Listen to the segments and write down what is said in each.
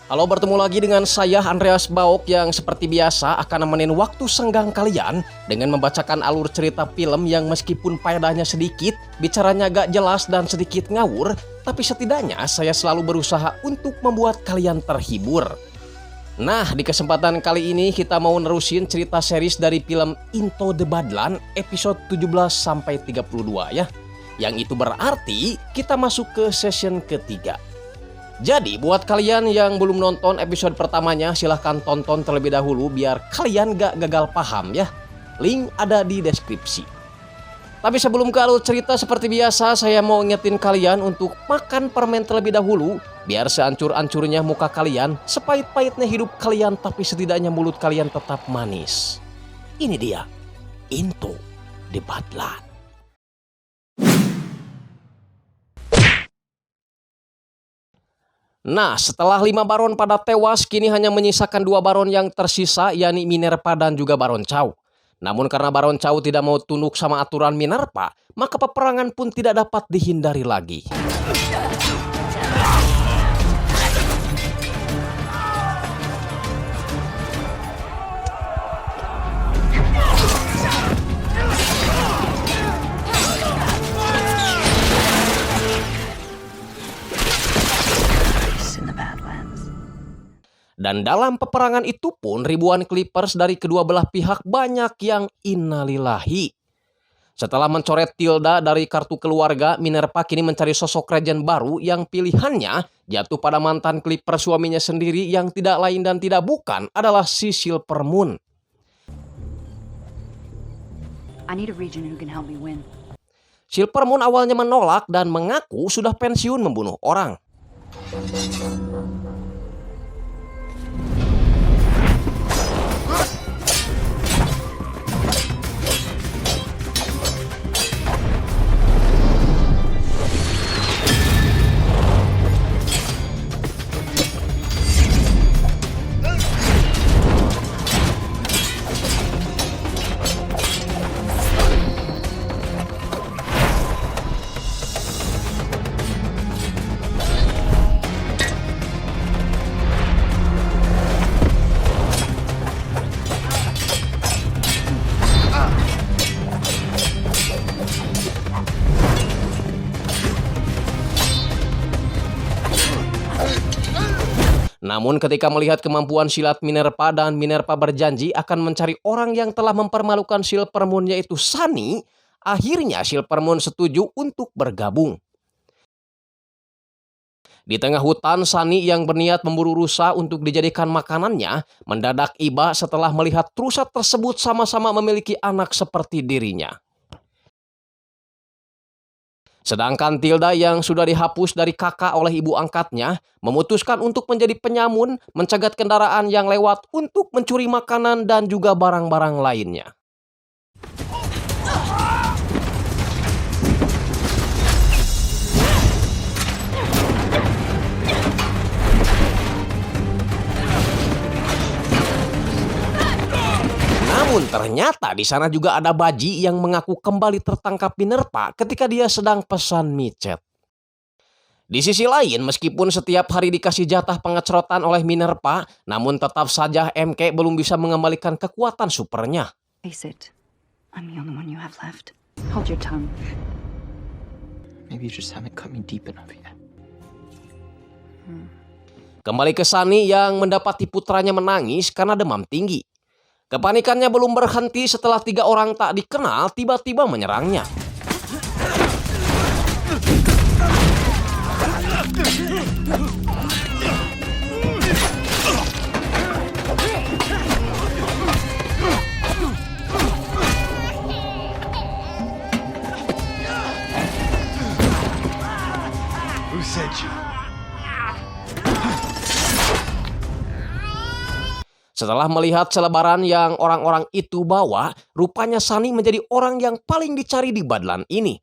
Halo, bertemu lagi dengan saya Andreas Baok yang seperti biasa akan nemenin waktu senggang kalian dengan membacakan alur cerita film yang meskipun faedahnya sedikit, bicaranya gak jelas dan sedikit ngawur, tapi setidaknya saya selalu berusaha untuk membuat kalian terhibur. Nah, di kesempatan kali ini kita mau nerusin cerita series dari film Into the Badlands episode 17-32 ya. Yang itu berarti kita masuk ke session ketiga. Jadi buat kalian yang belum nonton episode pertamanya, silahkan tonton terlebih dahulu biar kalian gak gagal paham ya. Link ada di deskripsi. Tapi sebelum ke alur cerita seperti biasa, saya mau ingetin kalian untuk makan permen terlebih dahulu. Biar seancur-ancurnya muka kalian, sepahit-pahitnya hidup kalian, tapi setidaknya mulut kalian tetap manis. Ini dia, Into the Badlands. Nah, setelah 5 baron pada tewas, kini hanya menyisakan 2 baron yang tersisa, yakni Minerva dan juga Baron Chow. Namun karena Baron Chow tidak mau tunduk sama aturan Minerva, maka peperangan pun tidak dapat dihindari lagi. Dan dalam peperangan itu pun ribuan Clippers dari kedua belah pihak banyak yang innalillahi. Setelah mencoret Tilda dari kartu keluarga, Minerva kini mencari sosok regen baru yang pilihannya jatuh pada mantan Clipper suaminya sendiri yang tidak lain dan tidak bukan adalah si Silvermoon. Silvermoon awalnya menolak dan mengaku sudah pensiun membunuh orang. Namun ketika melihat kemampuan silat Minerva dan Minerva berjanji akan mencari orang yang telah mempermalukan Silvermoon yaitu Sunny, akhirnya Silvermoon setuju untuk bergabung. Di tengah hutan, Sunny yang berniat memburu rusa untuk dijadikan makanannya mendadak iba setelah melihat rusa tersebut sama-sama memiliki anak seperti dirinya. Sedangkan Tilda yang sudah dihapus dari kakak oleh ibu angkatnya memutuskan untuk menjadi penyamun, mencegat kendaraan yang lewat untuk mencuri makanan dan juga barang-barang lainnya. Namun ternyata di sana juga ada Baji yang mengaku kembali tertangkap Minerva ketika dia sedang pesan micet. Di sisi lain, meskipun setiap hari dikasih jatah pengecerotan oleh Minerva, namun tetap saja MK belum bisa mengembalikan kekuatan supernya. Face it, I'm the only one you have left. Hold your tongue. Maybe you just haven't cut me deep enough yet. Kembali ke Sunny yang mendapati putranya menangis karena demam tinggi. Kepanikannya belum berhenti setelah 3 orang tak dikenal tiba-tiba menyerangnya. Who sent you? Setelah melihat selebaran yang orang-orang itu bawa, rupanya Sunny menjadi orang yang paling dicari di Badlands ini.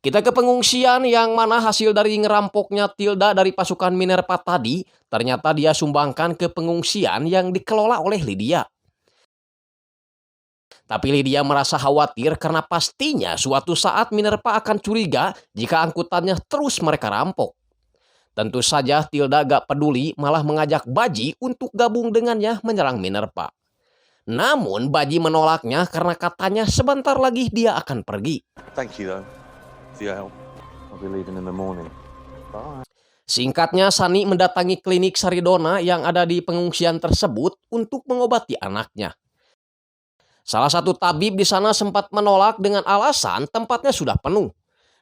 Kita ke pengungsian yang mana hasil dari ngerampoknya Tilda dari pasukan Minerva tadi, ternyata dia sumbangkan ke pengungsian yang dikelola oleh Lydia. Tapi Lydia merasa khawatir karena pastinya suatu saat Minerva akan curiga jika angkutannya terus mereka rampok. Tentu saja Tilda gak peduli, malah mengajak Baji untuk gabung dengannya menyerang Minerva. Namun Baji menolaknya karena katanya sebentar lagi dia akan pergi. Thank you, though, for your help. I'll be leaving in the morning. Bye. Singkatnya, Sunny mendatangi klinik Saridona yang ada di pengungsian tersebut untuk mengobati anaknya. Salah satu tabib di sana sempat menolak dengan alasan tempatnya sudah penuh.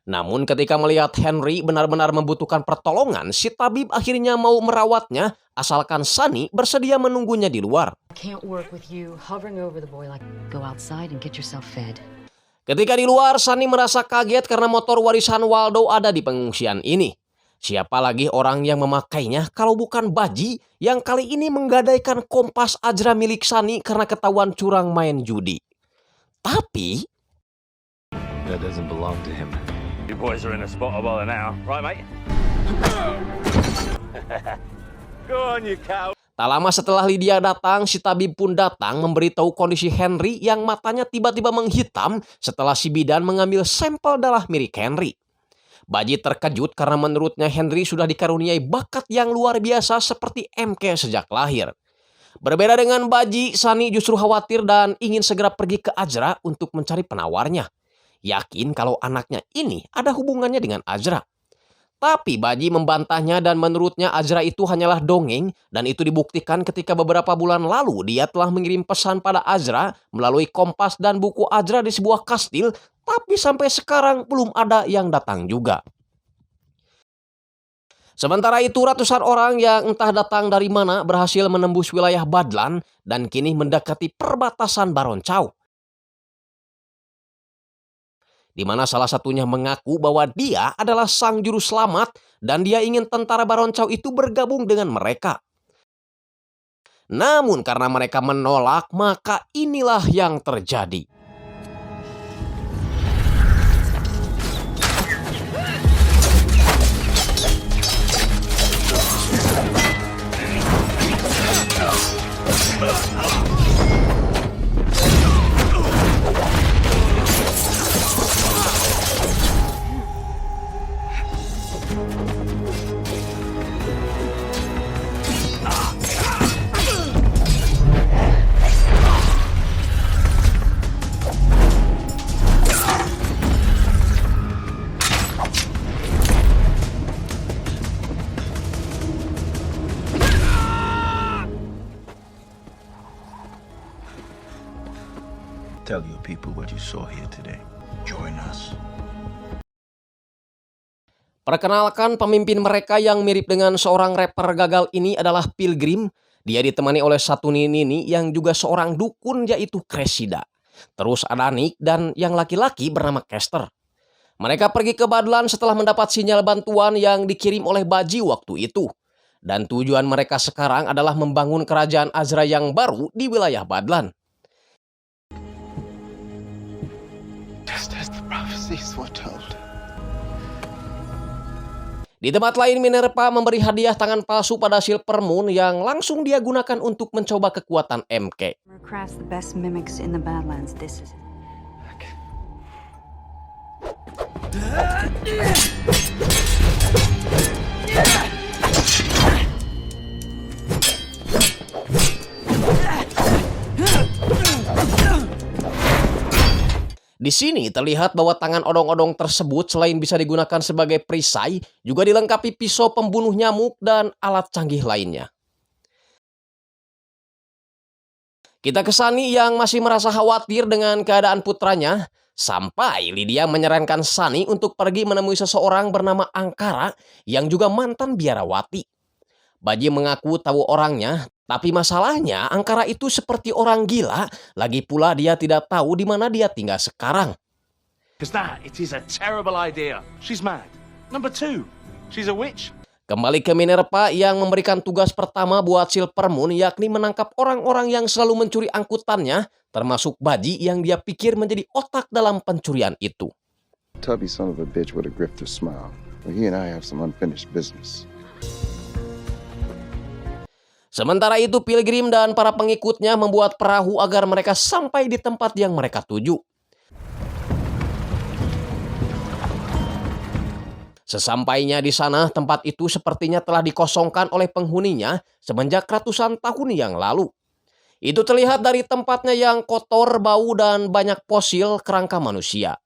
Namun ketika melihat Henry benar-benar membutuhkan pertolongan, si tabib akhirnya mau merawatnya asalkan Sunny bersedia menunggunya di luar. I can't work with you hovering over the boy like. Go outside and get yourself fed. Ketika di luar, Sunny merasa kaget karena motor warisan Waldo ada di pengungsian ini. Siapa lagi orang yang memakainya kalau bukan Baji yang kali ini menggadaikan kompas Ajra milik Sunny karena ketahuan curang main judi. Tapi That doesn't belong to him. You boys are in a spot of bother now, right, mate? Go on, you cow. tak lama setelah Lydia datang, si tabib pun datang memberitahu kondisi Henry yang matanya tiba-tiba menghitam setelah si bidan mengambil sampel darah milik Henry. Baji terkejut karena menurutnya Henry sudah dikaruniai bakat yang luar biasa seperti MK sejak lahir. Berbeda dengan Baji, Sunny justru khawatir dan ingin segera pergi ke Ajra untuk mencari penawarnya. Yakin kalau anaknya ini ada hubungannya dengan Ajra. Tapi Baji membantahnya dan menurutnya Ajra itu hanyalah dongeng dan itu dibuktikan ketika beberapa bulan lalu dia telah mengirim pesan pada Ajra melalui kompas dan buku Ajra di sebuah kastil, tapi sampai sekarang belum ada yang datang juga. Sementara itu ratusan orang yang entah datang dari mana berhasil menembus wilayah Badlan dan kini mendekati perbatasan Baron Chow. Di mana salah satunya mengaku bahwa dia adalah sang juru selamat dan dia ingin tentara Baron Chow itu bergabung dengan mereka. Namun karena mereka menolak, maka inilah yang terjadi. Tell your people what you saw here today. Join us. Perkenalkan, pemimpin mereka yang mirip dengan seorang rapper gagal ini adalah Pilgrim. Dia ditemani oleh satu nini yang juga seorang dukun yaitu Cressida. Terus ada Nick dan yang laki-laki bernama Kester. Mereka pergi ke Badlan setelah mendapat sinyal bantuan yang dikirim oleh Baji waktu itu. Dan tujuan mereka sekarang adalah membangun kerajaan Ajra yang baru di wilayah Badlan. Just as the prophecies foretold. Di tempat lain, Minerva memberi hadiah tangan palsu pada Silver Moon yang langsung dia gunakan untuk mencoba kekuatan MK. Crafts the best mimics in the Badlands. This is it. Di sini terlihat bahwa tangan odong-odong tersebut selain bisa digunakan sebagai perisai, juga dilengkapi pisau pembunuh nyamuk dan alat canggih lainnya. Kita ke Sunny yang masih merasa khawatir dengan keadaan putranya, sampai Lydia menyarankan Sunny untuk pergi menemui seseorang bernama Angkara yang juga mantan biarawati. Baji mengaku tahu orangnya, tapi masalahnya Angkara itu seperti orang gila, lagi pula dia tidak tahu di mana dia tinggal sekarang. Because that, it is a terrible idea. She's mad. Number two, she's a witch. Kembali ke Minerva yang memberikan tugas pertama buat Silver Moon, yakni menangkap orang-orang yang selalu mencuri angkutannya, termasuk Baji yang dia pikir menjadi otak dalam pencurian itu. Tubby son of a bitch with a grifter smile. Well, he and I have some unfinished business. Sementara itu Pilgrim dan para pengikutnya membuat perahu agar mereka sampai di tempat yang mereka tuju. Sesampainya di sana, tempat itu sepertinya telah dikosongkan oleh penghuninya semenjak ratusan tahun yang lalu. Itu terlihat dari tempatnya yang kotor, bau, dan banyak fosil kerangka manusia.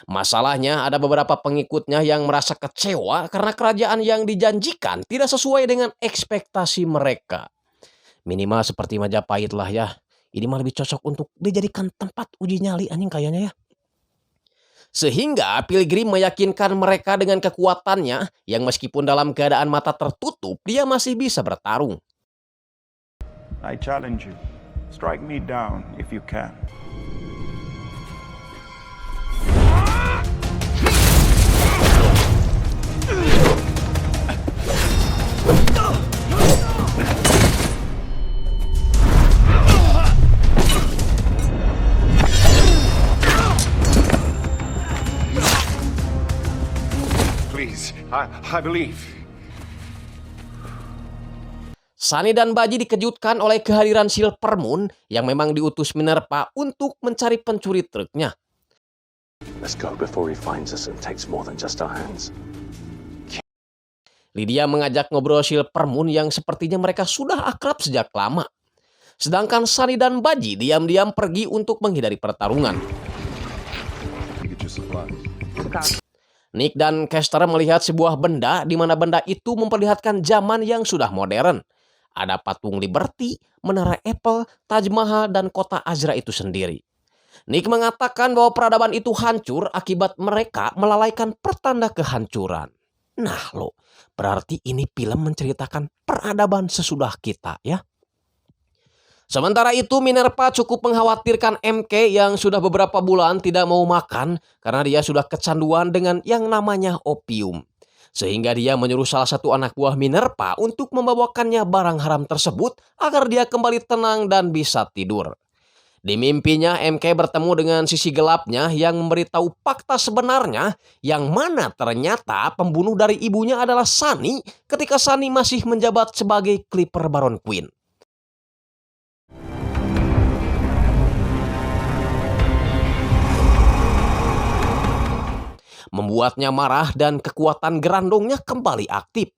Masalahnya ada beberapa pengikutnya yang merasa kecewa karena kerajaan yang dijanjikan tidak sesuai dengan ekspektasi mereka. Minimal seperti Majapahit lah ya. Ini mah lebih cocok untuk dijadikan tempat uji nyali anjing kayaknya ya. Sehingga Pilgrim meyakinkan mereka dengan kekuatannya yang meskipun dalam keadaan mata tertutup, dia masih bisa bertarung. I challenge you. Strike me down if you can. Please, I believe. Sunny dan Baji dikejutkan oleh kehadiran Silver Moon yang memang diutus Minerva untuk mencari pencuri truknya. Let's go before he finds us and takes more than just our hands. Lydia mengajak ngobrol Silver Moon yang sepertinya mereka sudah akrab sejak lama. Sedangkan Sunny dan Baji diam-diam pergi untuk menghindari pertarungan. Nick dan Caster melihat sebuah benda di mana benda itu memperlihatkan zaman yang sudah modern. Ada patung Liberty, menara Apple, Taj Mahal, dan kota Azra itu sendiri. Nick mengatakan bahwa peradaban itu hancur akibat mereka melalaikan pertanda kehancuran. Nah loh, berarti ini film menceritakan peradaban sesudah kita ya. Sementara itu Minerva cukup mengkhawatirkan MK yang sudah beberapa bulan tidak mau makan karena dia sudah kecanduan dengan yang namanya opium. Sehingga dia menyuruh salah satu anak buah Minerva untuk membawakannya barang haram tersebut agar dia kembali tenang dan bisa tidur. Di mimpinya MK bertemu dengan sisi gelapnya yang memberitahu fakta sebenarnya yang mana ternyata pembunuh dari ibunya adalah Sunny ketika Sunny masih menjabat sebagai Clipper Baron Queen. Membuatnya marah dan kekuatan gerandongnya kembali aktif.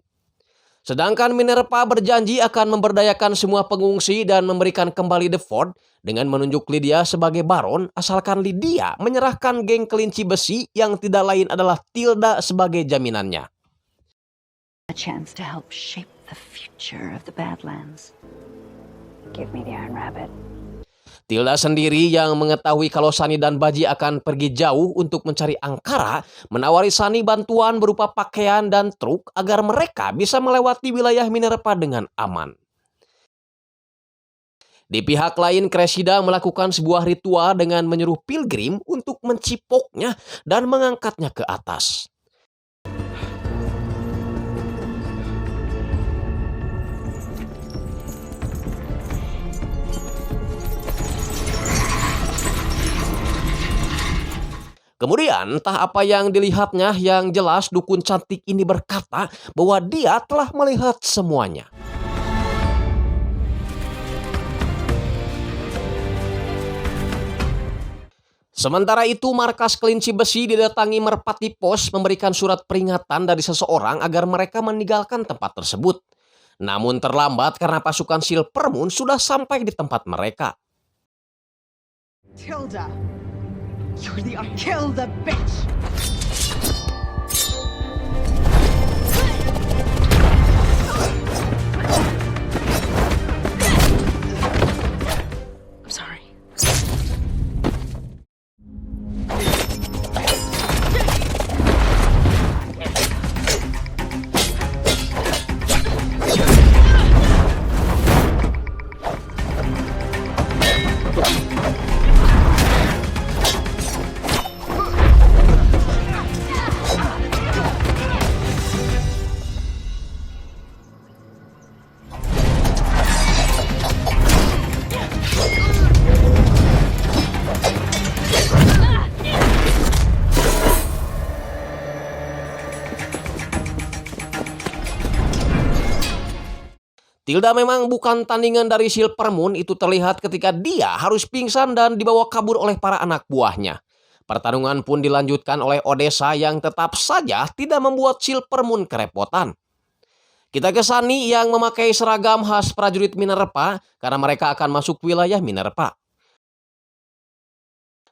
Sedangkan Minerva berjanji akan memberdayakan semua pengungsi dan memberikan kembali The Fort dengan menunjuk Lydia sebagai baron asalkan Lydia menyerahkan geng kelinci besi yang tidak lain adalah Tilda sebagai jaminannya. A chance to help shape the future of the Badlands. Give me the Iron Rabbit. Tilda sendiri yang mengetahui kalau Sunny dan Baji akan pergi jauh untuk mencari Angkara, menawari Sunny bantuan berupa pakaian dan truk agar mereka bisa melewati wilayah Minerva dengan aman. Di pihak lain, Cressida melakukan sebuah ritual dengan menyuruh Pilgrim untuk mencipoknya dan mengangkatnya ke atas. Kemudian entah apa yang dilihatnya, yang jelas dukun cantik ini berkata bahwa dia telah melihat semuanya. Sementara itu markas kelinci besi didatangi merpati pos memberikan surat peringatan dari seseorang agar mereka meninggalkan tempat tersebut. Namun terlambat karena pasukan Silver Moon sudah sampai di tempat mereka. Tilda! You're the kill the bitch. I'm sorry. Tilda memang bukan tandingan dari Silver Moon, itu terlihat ketika dia harus pingsan dan dibawa kabur oleh para anak buahnya. Pertarungan pun dilanjutkan oleh Odessa yang tetap saja tidak membuat Silver Moon kerepotan. Kita ke Sunny yang memakai seragam khas prajurit Minerva karena mereka akan masuk wilayah Minerva.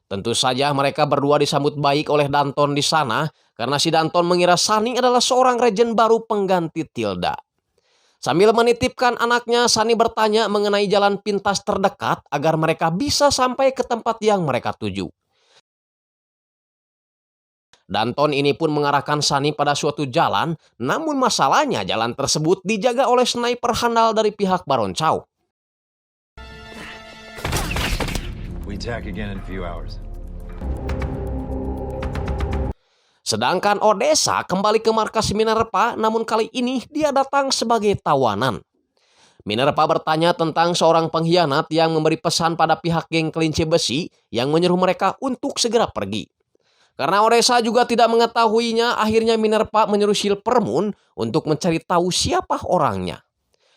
Tentu saja mereka berdua disambut baik oleh Danton di sana karena si Danton mengira Sunny adalah seorang regen baru pengganti Tilda. Sambil menitipkan anaknya, Sunny bertanya mengenai jalan pintas terdekat agar mereka bisa sampai ke tempat yang mereka tuju. Danton ini pun mengarahkan Sunny pada suatu jalan, namun masalahnya jalan tersebut dijaga oleh sniper handal dari pihak Baron Chow. We attack again in a few hours. Sedangkan Odessa kembali ke markas Minerva, namun kali ini dia datang sebagai tawanan. Minerva bertanya tentang seorang pengkhianat yang memberi pesan pada pihak geng kelinci besi yang menyuruh mereka untuk segera pergi. Karena Odessa juga tidak mengetahuinya, akhirnya Minerva menyuruh Silver Moon untuk mencari tahu siapa orangnya.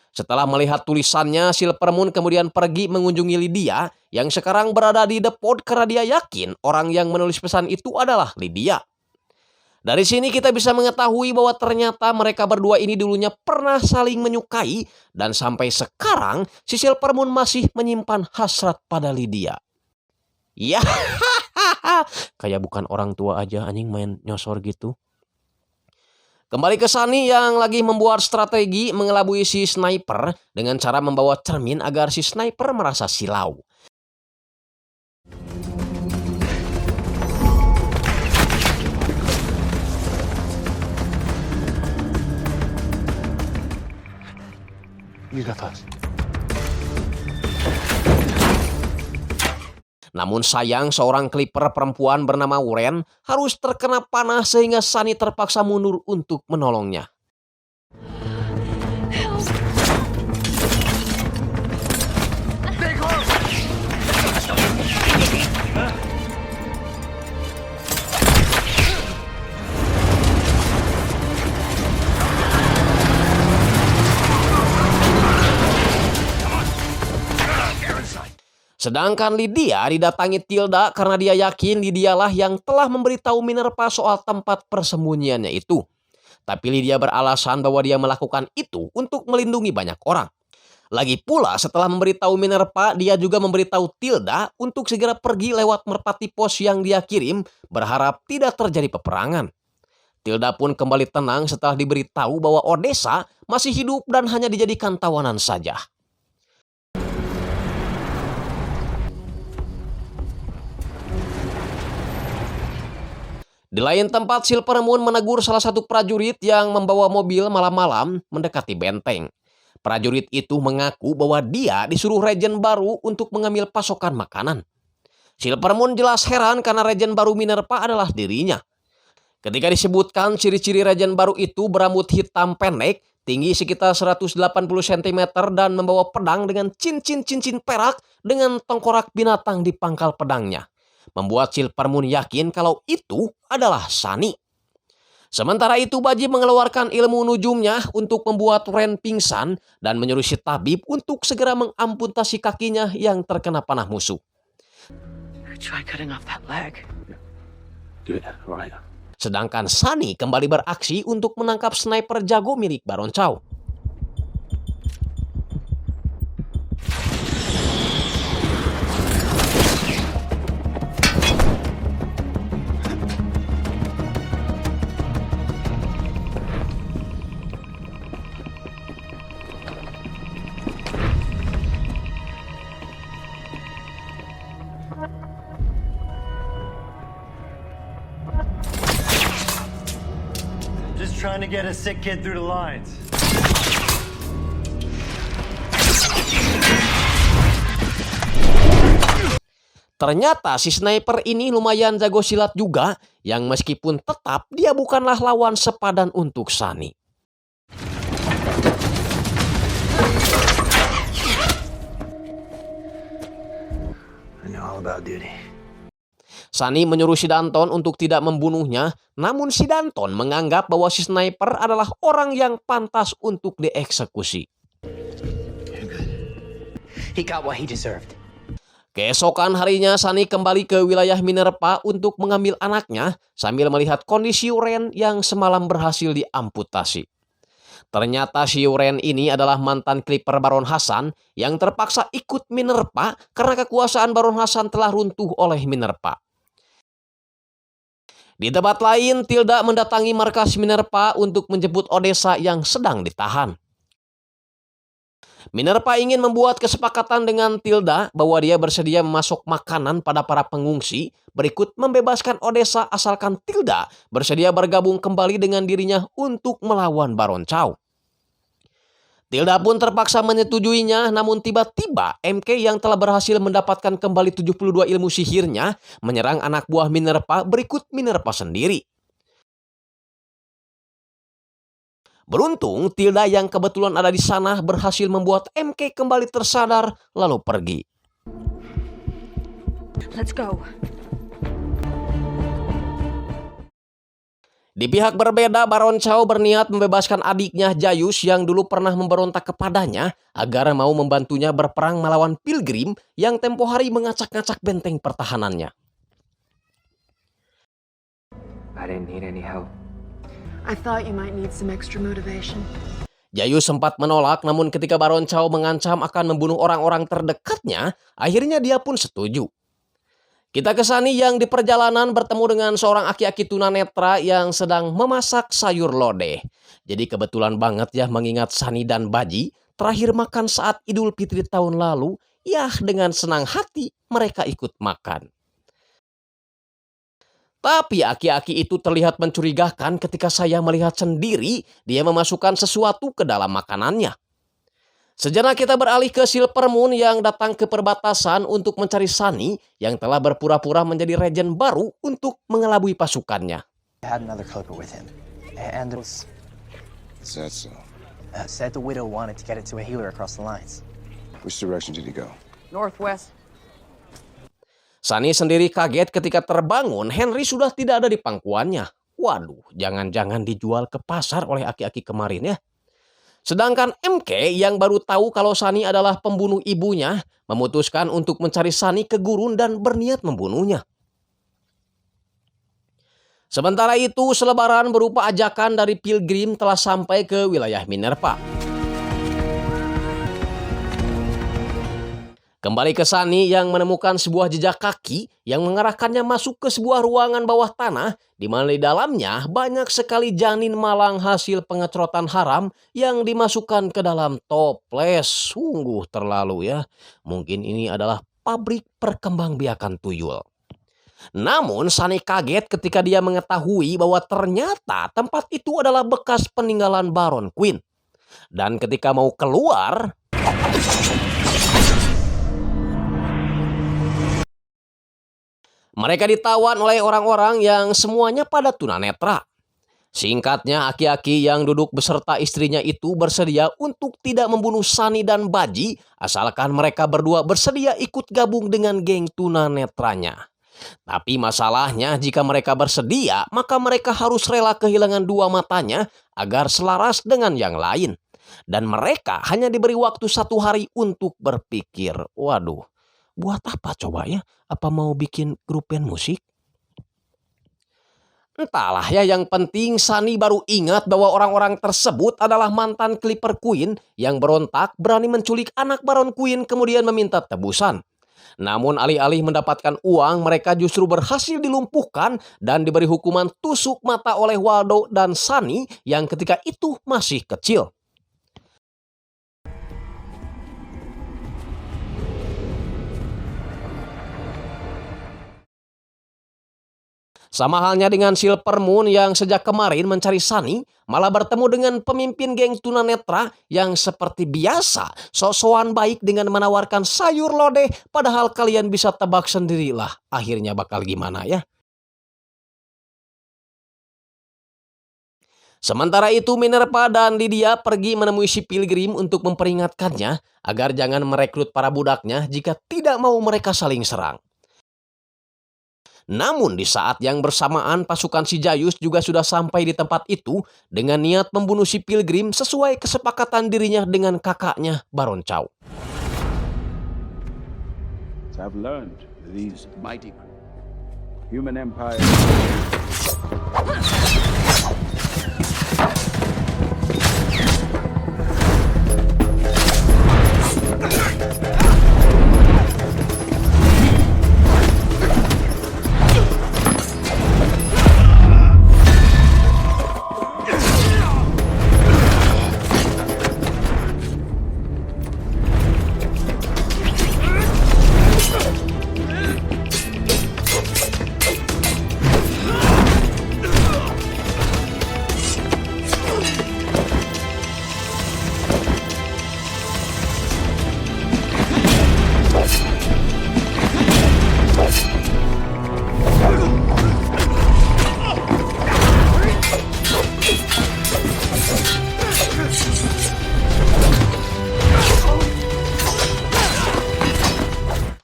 Setelah melihat tulisannya, Silver Moon kemudian pergi mengunjungi Lydia yang sekarang berada di depot karena dia yakin orang yang menulis pesan itu adalah Lydia. Dari sini kita bisa mengetahui bahwa ternyata mereka berdua ini dulunya pernah saling menyukai dan sampai sekarang si Silver Moon masih menyimpan hasrat pada Lydia. Ya, kayak bukan orang tua aja anjing main nyosor gitu. Kembali ke Sunny yang lagi membuat strategi mengelabui si sniper dengan cara membawa cermin agar si sniper merasa silau. You go first. Namun sayang seorang Clipper perempuan bernama Wren harus terkena panah sehingga Sunny terpaksa mundur untuk menolongnya. Sedangkan Lydia didatangi Tilda karena dia yakin Lydialah yang telah memberitahu Minerva soal tempat persembunyiannya itu. Tapi Lydia beralasan bahwa dia melakukan itu untuk melindungi banyak orang. Lagi pula setelah memberitahu Minerva, dia juga memberitahu Tilda untuk segera pergi lewat merpati pos yang dia kirim, berharap tidak terjadi peperangan. Tilda pun kembali tenang setelah diberitahu bahwa Odessa masih hidup dan hanya dijadikan tawanan saja. Di lain tempat, Silver Moon menegur salah satu prajurit yang membawa mobil malam-malam mendekati benteng. Prajurit itu mengaku bahwa dia disuruh regen baru untuk mengambil pasokan makanan. Silver Moon jelas heran karena regen baru Minerva adalah dirinya. Ketika disebutkan ciri-ciri regen baru itu berambut hitam pendek, tinggi sekitar 180 cm dan membawa pedang dengan cincin-cincin perak dengan tengkorak binatang di pangkal pedangnya, membuat Silver Moon yakin kalau itu adalah Sunny. Sementara itu Baji mengeluarkan ilmu nujumnya untuk membuat Wren pingsan dan menyuruh si tabib untuk segera mengamputasi kakinya yang terkena panah musuh. Try cutting off that leg. Do it, right. Sedangkan Sunny kembali beraksi untuk menangkap sniper jago milik Baron Chow. Just trying to get a sick kid through the lines. Ternyata si sniper ini lumayan jago silat juga, yang meskipun tetap dia bukanlah lawan sepadan untuk Sunny. I know all about duty. Sunny menyuruh si Danton untuk tidak membunuhnya, namun si Danton menganggap bahwa si sniper adalah orang yang pantas untuk dieksekusi. He got what he deserved. Keesokan harinya, Sunny kembali ke wilayah Minerva untuk mengambil anaknya sambil melihat kondisi Ren yang semalam berhasil diamputasi. Ternyata si Ren ini adalah mantan Clipper Baron Hassan yang terpaksa ikut Minerva karena kekuasaan Baron Hassan telah runtuh oleh Minerva. Di tempat lain, Tilda mendatangi markas Minerva untuk menjemput Odessa yang sedang ditahan. Minerva ingin membuat kesepakatan dengan Tilda bahwa dia bersedia memasok makanan pada para pengungsi berikut membebaskan Odessa asalkan Tilda bersedia bergabung kembali dengan dirinya untuk melawan Baron Chow. Tilda pun terpaksa menyetujuinya, namun tiba-tiba MK yang telah berhasil mendapatkan kembali 72 ilmu sihirnya menyerang anak buah Minerva berikut Minerva sendiri. Beruntung, Tilda yang kebetulan ada di sana berhasil membuat MK kembali tersadar lalu pergi. Let's go. Di pihak berbeda, Baron Chow berniat membebaskan adiknya Jayus yang dulu pernah memberontak kepadanya agar mau membantunya berperang melawan Pilgrim yang tempo hari mengacak-ngacak benteng pertahanannya. I didn't need any help. I thought you might need some extra motivation. Jayus sempat menolak, namun ketika Baron Chow mengancam akan membunuh orang-orang terdekatnya, akhirnya dia pun setuju. Kita ke Sunny yang di perjalanan bertemu dengan seorang aki-aki tunanetra yang sedang memasak sayur lodeh. Jadi kebetulan banget ya mengingat Sunny dan Baji terakhir makan saat Idul Fitri tahun lalu, ya dengan senang hati mereka ikut makan. Tapi aki-aki itu terlihat mencurigakan ketika saya melihat sendiri dia memasukkan sesuatu ke dalam makanannya. Sejenak kita beralih ke Silver Moon yang datang ke perbatasan untuk mencari Sunny yang telah berpura-pura menjadi regen baru untuk mengelabui pasukannya. Had another clipper with him, and Is that so? said the widow wanted to get it to a healer across the lines. Which direction did he go? Northwest. Sunny sendiri kaget ketika terbangun Henry sudah tidak ada di pangkuannya. Waduh, jangan-jangan dijual ke pasar oleh aki-aki kemarin ya. Sedangkan MK yang baru tahu kalau Sunny adalah pembunuh ibunya, memutuskan untuk mencari Sunny ke gurun dan berniat membunuhnya. Sementara itu, selebaran berupa ajakan dari Pilgrim telah sampai ke wilayah Minerva. Kembali ke Sunny yang menemukan sebuah jejak kaki yang mengarahkannya masuk ke sebuah ruangan bawah tanah di mana di dalamnya banyak sekali janin malang hasil pengecrotan haram yang dimasukkan ke dalam toples. Sungguh terlalu ya. Mungkin ini adalah pabrik perkembangbiakan tuyul. Namun Sunny kaget ketika dia mengetahui bahwa ternyata tempat itu adalah bekas peninggalan Baron Quinn. Dan ketika mau keluar, mereka ditawan oleh orang-orang yang semuanya pada tunanetra. Singkatnya, aki-aki yang duduk beserta istrinya itu bersedia untuk tidak membunuh Sunny dan Baji asalkan mereka berdua bersedia ikut gabung dengan geng tunanetranya. Tapi masalahnya jika mereka bersedia, maka mereka harus rela kehilangan dua matanya agar selaras dengan yang lain. Dan mereka hanya diberi waktu 1 hari untuk berpikir. Waduh. Buat apa coba ya? Apa mau bikin grup band musik? Entahlah ya, yang penting Sunny baru ingat bahwa orang-orang tersebut adalah mantan Clipper Queen yang berontak berani menculik anak Baron Queen kemudian meminta tebusan. Namun alih-alih mendapatkan uang, mereka justru berhasil dilumpuhkan dan diberi hukuman tusuk mata oleh Waldo dan Sunny yang ketika itu masih kecil. Sama halnya dengan Silver Moon yang sejak kemarin mencari Sunny, malah bertemu dengan pemimpin geng tunanetra yang seperti biasa sok-sokan baik dengan menawarkan sayur lodeh, padahal kalian bisa tebak sendirilah akhirnya bakal gimana ya. Sementara itu Minerva dan Lydia pergi menemui si Pilgrim untuk memperingatkannya agar jangan merekrut para budaknya jika tidak mau mereka saling serang. Namun di saat yang bersamaan pasukan si Jayus juga sudah sampai di tempat itu dengan niat membunuh si Pilgrim sesuai kesepakatan dirinya dengan kakaknya Baron Chow. So have learned these mighty human empires.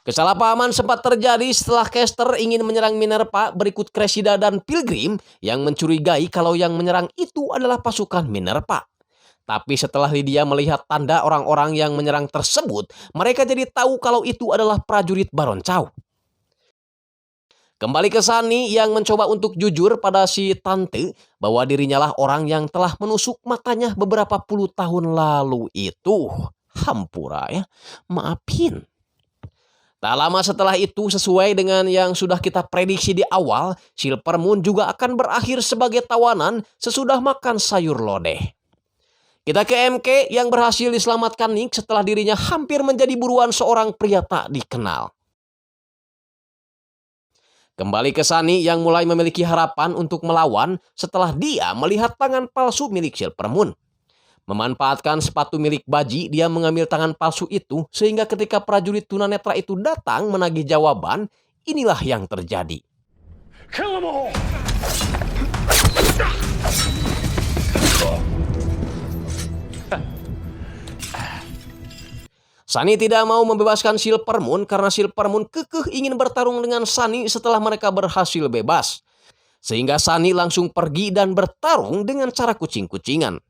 Kesalahpahaman sempat terjadi setelah Caster ingin menyerang Minerva berikut Cressida dan Pilgrim yang mencurigai kalau yang menyerang itu adalah pasukan Minerva. Tapi setelah Lydia melihat tanda orang-orang yang menyerang tersebut, mereka jadi tahu kalau itu adalah prajurit Baron Chow. Kembali ke Sunny yang mencoba untuk jujur pada si tante bahwa dirinya lah orang yang telah menusuk matanya beberapa puluh tahun lalu itu. Hampura ya, maafin. Tak lama setelah itu, sesuai dengan yang sudah kita prediksi di awal, Silver Moon juga akan berakhir sebagai tawanan sesudah makan sayur lodeh. Kita ke MK yang berhasil diselamatkan Nick setelah dirinya hampir menjadi buruan seorang pria tak dikenal. Kembali ke Sunny yang mulai memiliki harapan untuk melawan setelah dia melihat tangan palsu milik Silver Moon. Memanfaatkan sepatu milik Baji, dia mengambil tangan palsu itu sehingga ketika prajurit tunanetra itu datang menagih jawaban, inilah yang terjadi. Kill them all! Sunny tidak mau membebaskan Silver Moon karena Silver Moon kekeh ingin bertarung dengan Sunny setelah mereka berhasil bebas. Sehingga Sunny langsung pergi dan bertarung dengan cara kucing-kucingan.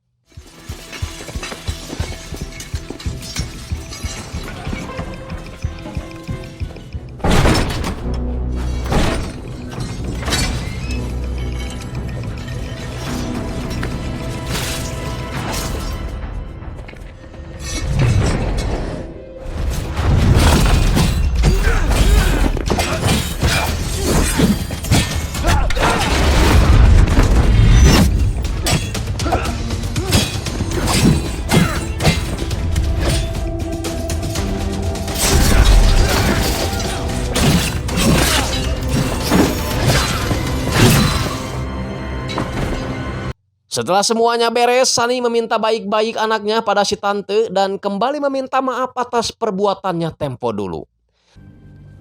Setelah semuanya beres, Sunny meminta baik-baik anaknya pada si tante dan kembali meminta maaf atas perbuatannya tempo dulu.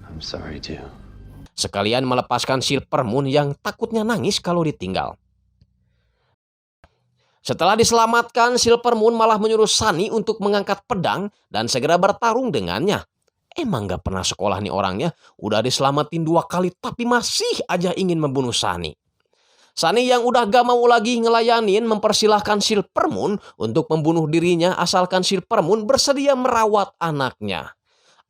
I'm sorry too. Sekalian melepaskan Silver Moon yang takutnya nangis kalau ditinggal. Setelah diselamatkan, Silver Moon malah menyuruh Sunny untuk mengangkat pedang dan segera bertarung dengannya. Emang gak pernah sekolah nih orangnya, udah diselamatin 2 kali tapi masih aja ingin membunuh Sunny. Sunny yang udah gak mau lagi ngelayanin mempersilahkan Silver Moon untuk membunuh dirinya asalkan Silver Moon bersedia merawat anaknya.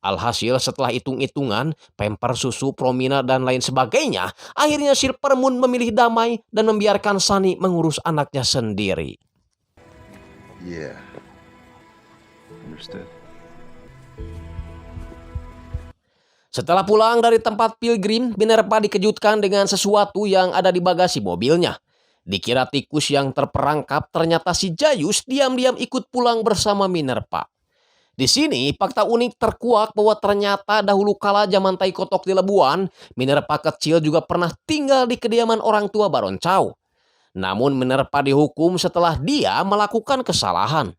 Alhasil setelah hitung-hitungan, pamper susu, promina, dan lain sebagainya, akhirnya Silver Moon memilih damai dan membiarkan Sunny mengurus anaknya sendiri. Yeah. Understood. Setelah pulang dari tempat Pilgrim, Minerva dikejutkan dengan sesuatu yang ada di bagasi mobilnya. Dikira tikus yang terperangkap, ternyata si Jayus diam-diam ikut pulang bersama Minerva. Di sini, fakta unik terkuak bahwa ternyata dahulu kala zaman Tai Kotok di Lebuan, Minerva kecil juga pernah tinggal di kediaman orang tua Baron Chow. Namun Minerva dihukum setelah dia melakukan kesalahan.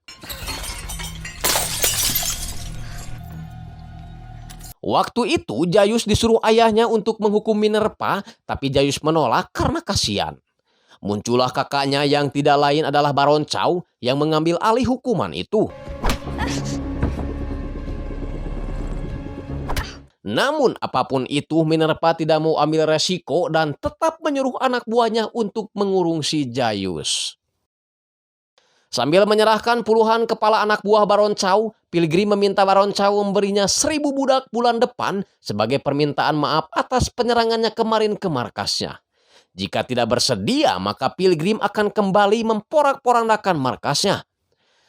Waktu itu Jayus disuruh ayahnya untuk menghukum Minerva, tapi Jayus menolak karena kasihan. Muncullah kakaknya yang tidak lain adalah Baron Chow yang mengambil alih hukuman itu. Namun apapun itu, Minerva tidak mau ambil resiko dan tetap menyuruh anak buahnya untuk mengurung si Jayus. Sambil menyerahkan puluhan kepala anak buah Baron Chow, Pilgrim meminta Baron Chow memberinya 1000 budak bulan depan sebagai permintaan maaf atas penyerangannya kemarin ke markasnya. Jika tidak bersedia, maka Pilgrim akan kembali memporak-porandakan markasnya.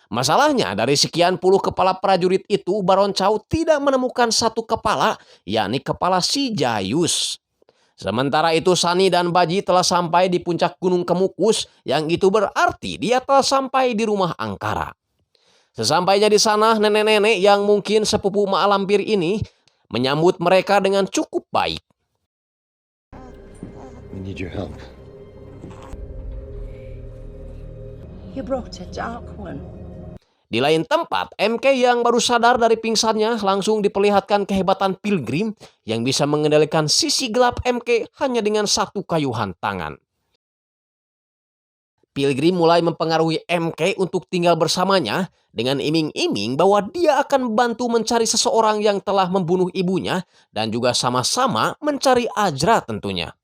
Masalahnya, dari sekian puluh kepala prajurit itu, Baron Chow tidak menemukan satu kepala, yakni kepala si Jayus. Sementara itu, Sunny dan Baji telah sampai di puncak Gunung Kemukus, yang itu berarti dia telah sampai di rumah Angkara. Sesampainya di sana, nenek-nenek yang mungkin sepupu Mak Lampir ini menyambut mereka dengan cukup baik. We need your help. You brought a dark one. Di lain tempat, MK yang baru sadar dari pingsannya langsung diperlihatkan kehebatan Pilgrim yang bisa mengendalikan sisi gelap MK hanya dengan satu kayuhan tangan. Pilgrim mulai mempengaruhi MK untuk tinggal bersamanya dengan iming-iming bahwa dia akan membantu mencari seseorang yang telah membunuh ibunya dan juga sama-sama mencari Ajra tentunya.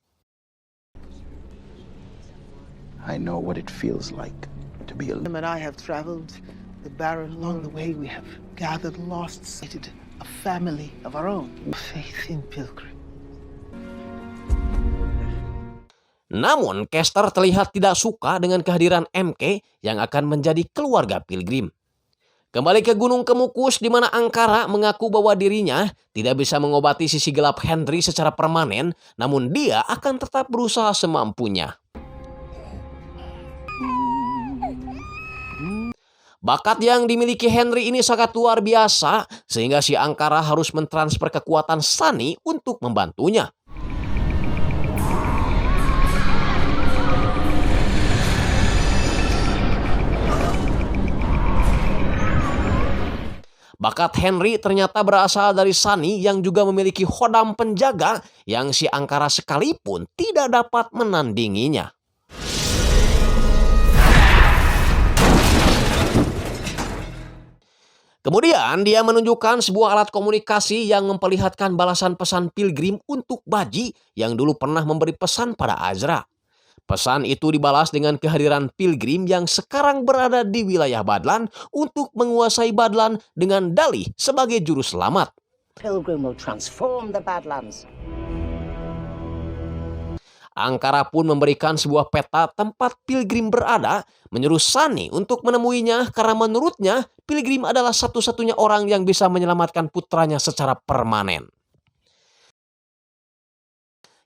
I know what it feels like to be alone. Him and I have traveled the barren. Along the way, we have gathered, lost, sighted a family of our own. Faith in Pilgrim. Namun, Kester terlihat tidak suka dengan kehadiran MK yang akan menjadi keluarga Pilgrim. Kembali ke Gunung Kemukus di mana Angkara mengaku bahwa dirinya tidak bisa mengobati sisi gelap Henry secara permanen, namun dia akan tetap berusaha semampunya. Bakat yang dimiliki Henry ini sangat luar biasa, sehingga si Angkara harus mentransfer kekuatan Sunny untuk membantunya. Bakat Henry ternyata berasal dari Sunny yang juga memiliki hodam penjaga yang si Angkara sekalipun tidak dapat menandinginya. Kemudian dia menunjukkan sebuah alat komunikasi yang memperlihatkan balasan pesan Pilgrim untuk Baji yang dulu pernah memberi pesan pada Azra. Pesan itu dibalas dengan kehadiran Pilgrim yang sekarang berada di wilayah Badlan untuk menguasai Badlan dengan dalih sebagai juru selamat. Pilgrim will transform the Badlands. Angkara pun memberikan sebuah peta tempat Pilgrim berada, menyuruh Sunny untuk menemuinya karena menurutnya Pilgrim adalah satu-satunya orang yang bisa menyelamatkan putranya secara permanen.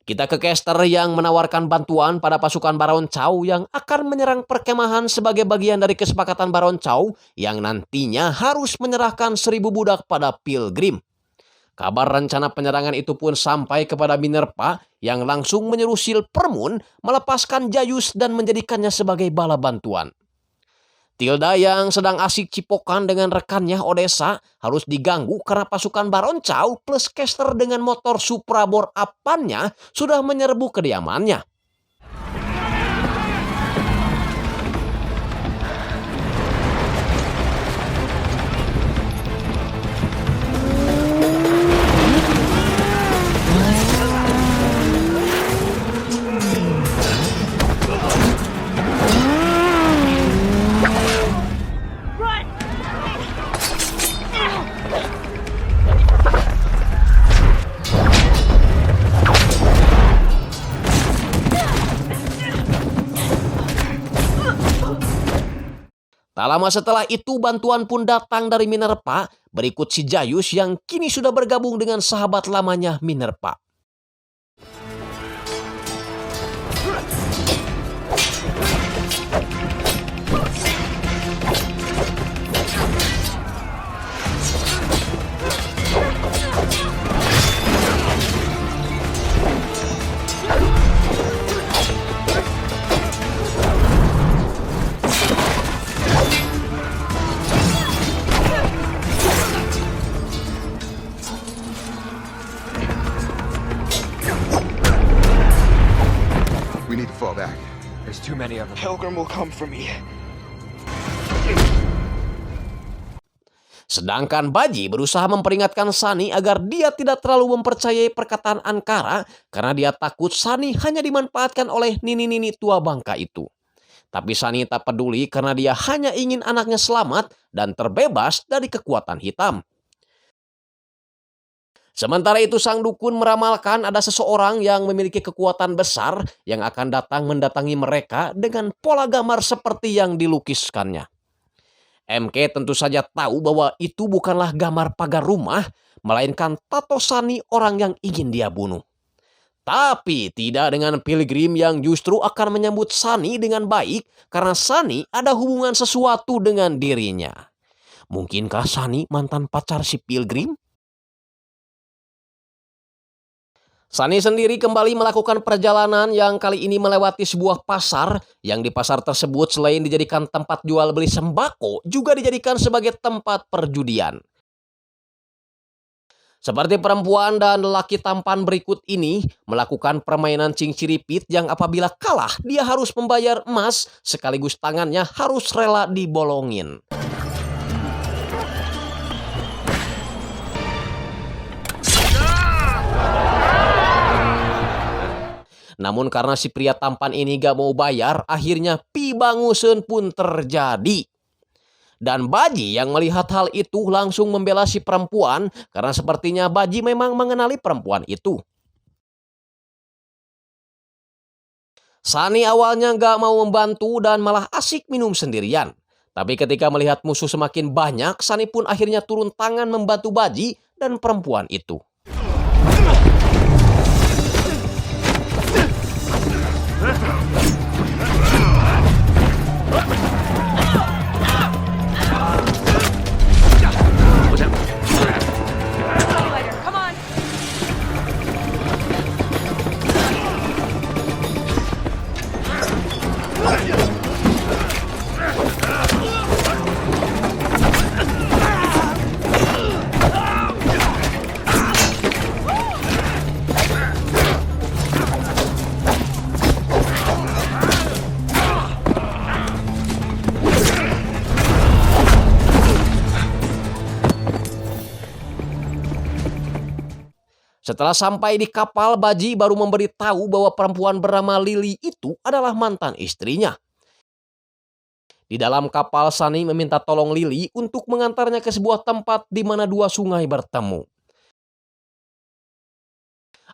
Kita ke Kester yang menawarkan bantuan pada pasukan Baron Chow yang akan menyerang perkemahan sebagai bagian dari kesepakatan Baron Chow yang nantinya harus menyerahkan 1000 budak pada Pilgrim. Kabar rencana penyerangan itu pun sampai kepada Minerva yang langsung menyuruh Silvermoon melepaskan Jayus dan menjadikannya sebagai bala bantuan. Tilda yang sedang asik cipokan dengan rekannya Odessa harus diganggu karena pasukan Baron Chow plus Kester dengan motor Supra bore up-nya sudah menyerbu kediamannya. Tak lama setelah itu bantuan pun datang dari Minerva, berikut si Jayus yang kini sudah bergabung dengan sahabat lamanya Minerva. Fall back. There's too many of them. Pilgrim will come for me. Sedangkan Baji berusaha memperingatkan Sunny agar dia tidak terlalu mempercayai perkataan Angkara karena dia takut Sunny hanya dimanfaatkan oleh nini-nini tua bangka itu. Tapi Sunny tak peduli karena dia hanya ingin anaknya selamat dan terbebas dari kekuatan hitam. Sementara itu sang dukun meramalkan ada seseorang yang memiliki kekuatan besar yang akan datang mendatangi mereka dengan pola gambar seperti yang dilukiskannya. MK tentu saja tahu bahwa itu bukanlah gambar pagar rumah, melainkan tato Sunny orang yang ingin dia bunuh. Tapi tidak dengan Pilgrim yang justru akan menyambut Sunny dengan baik karena Sunny ada hubungan sesuatu dengan dirinya. Mungkinkah Sunny mantan pacar si Pilgrim? Sunny sendiri kembali melakukan perjalanan yang kali ini melewati sebuah pasar yang di pasar tersebut selain dijadikan tempat jual beli sembako juga dijadikan sebagai tempat perjudian. Seperti perempuan dan lelaki tampan berikut ini melakukan permainan cinciripit yang apabila kalah dia harus membayar emas sekaligus tangannya harus rela dibolongin. Namun karena si pria tampan ini gak mau bayar, akhirnya pibanguseun pun terjadi. Dan Baji yang melihat hal itu langsung membela si perempuan karena sepertinya Baji memang mengenali perempuan itu. Sunny awalnya gak mau membantu dan malah asik minum sendirian. Tapi ketika melihat musuh semakin banyak, Sunny pun akhirnya turun tangan membantu Baji dan perempuan itu. Setelah sampai di kapal, Baji baru memberitahu bahwa perempuan bernama Lily itu adalah mantan istrinya. Di dalam kapal, Sunny meminta tolong Lily untuk mengantarnya ke sebuah tempat di mana dua sungai bertemu.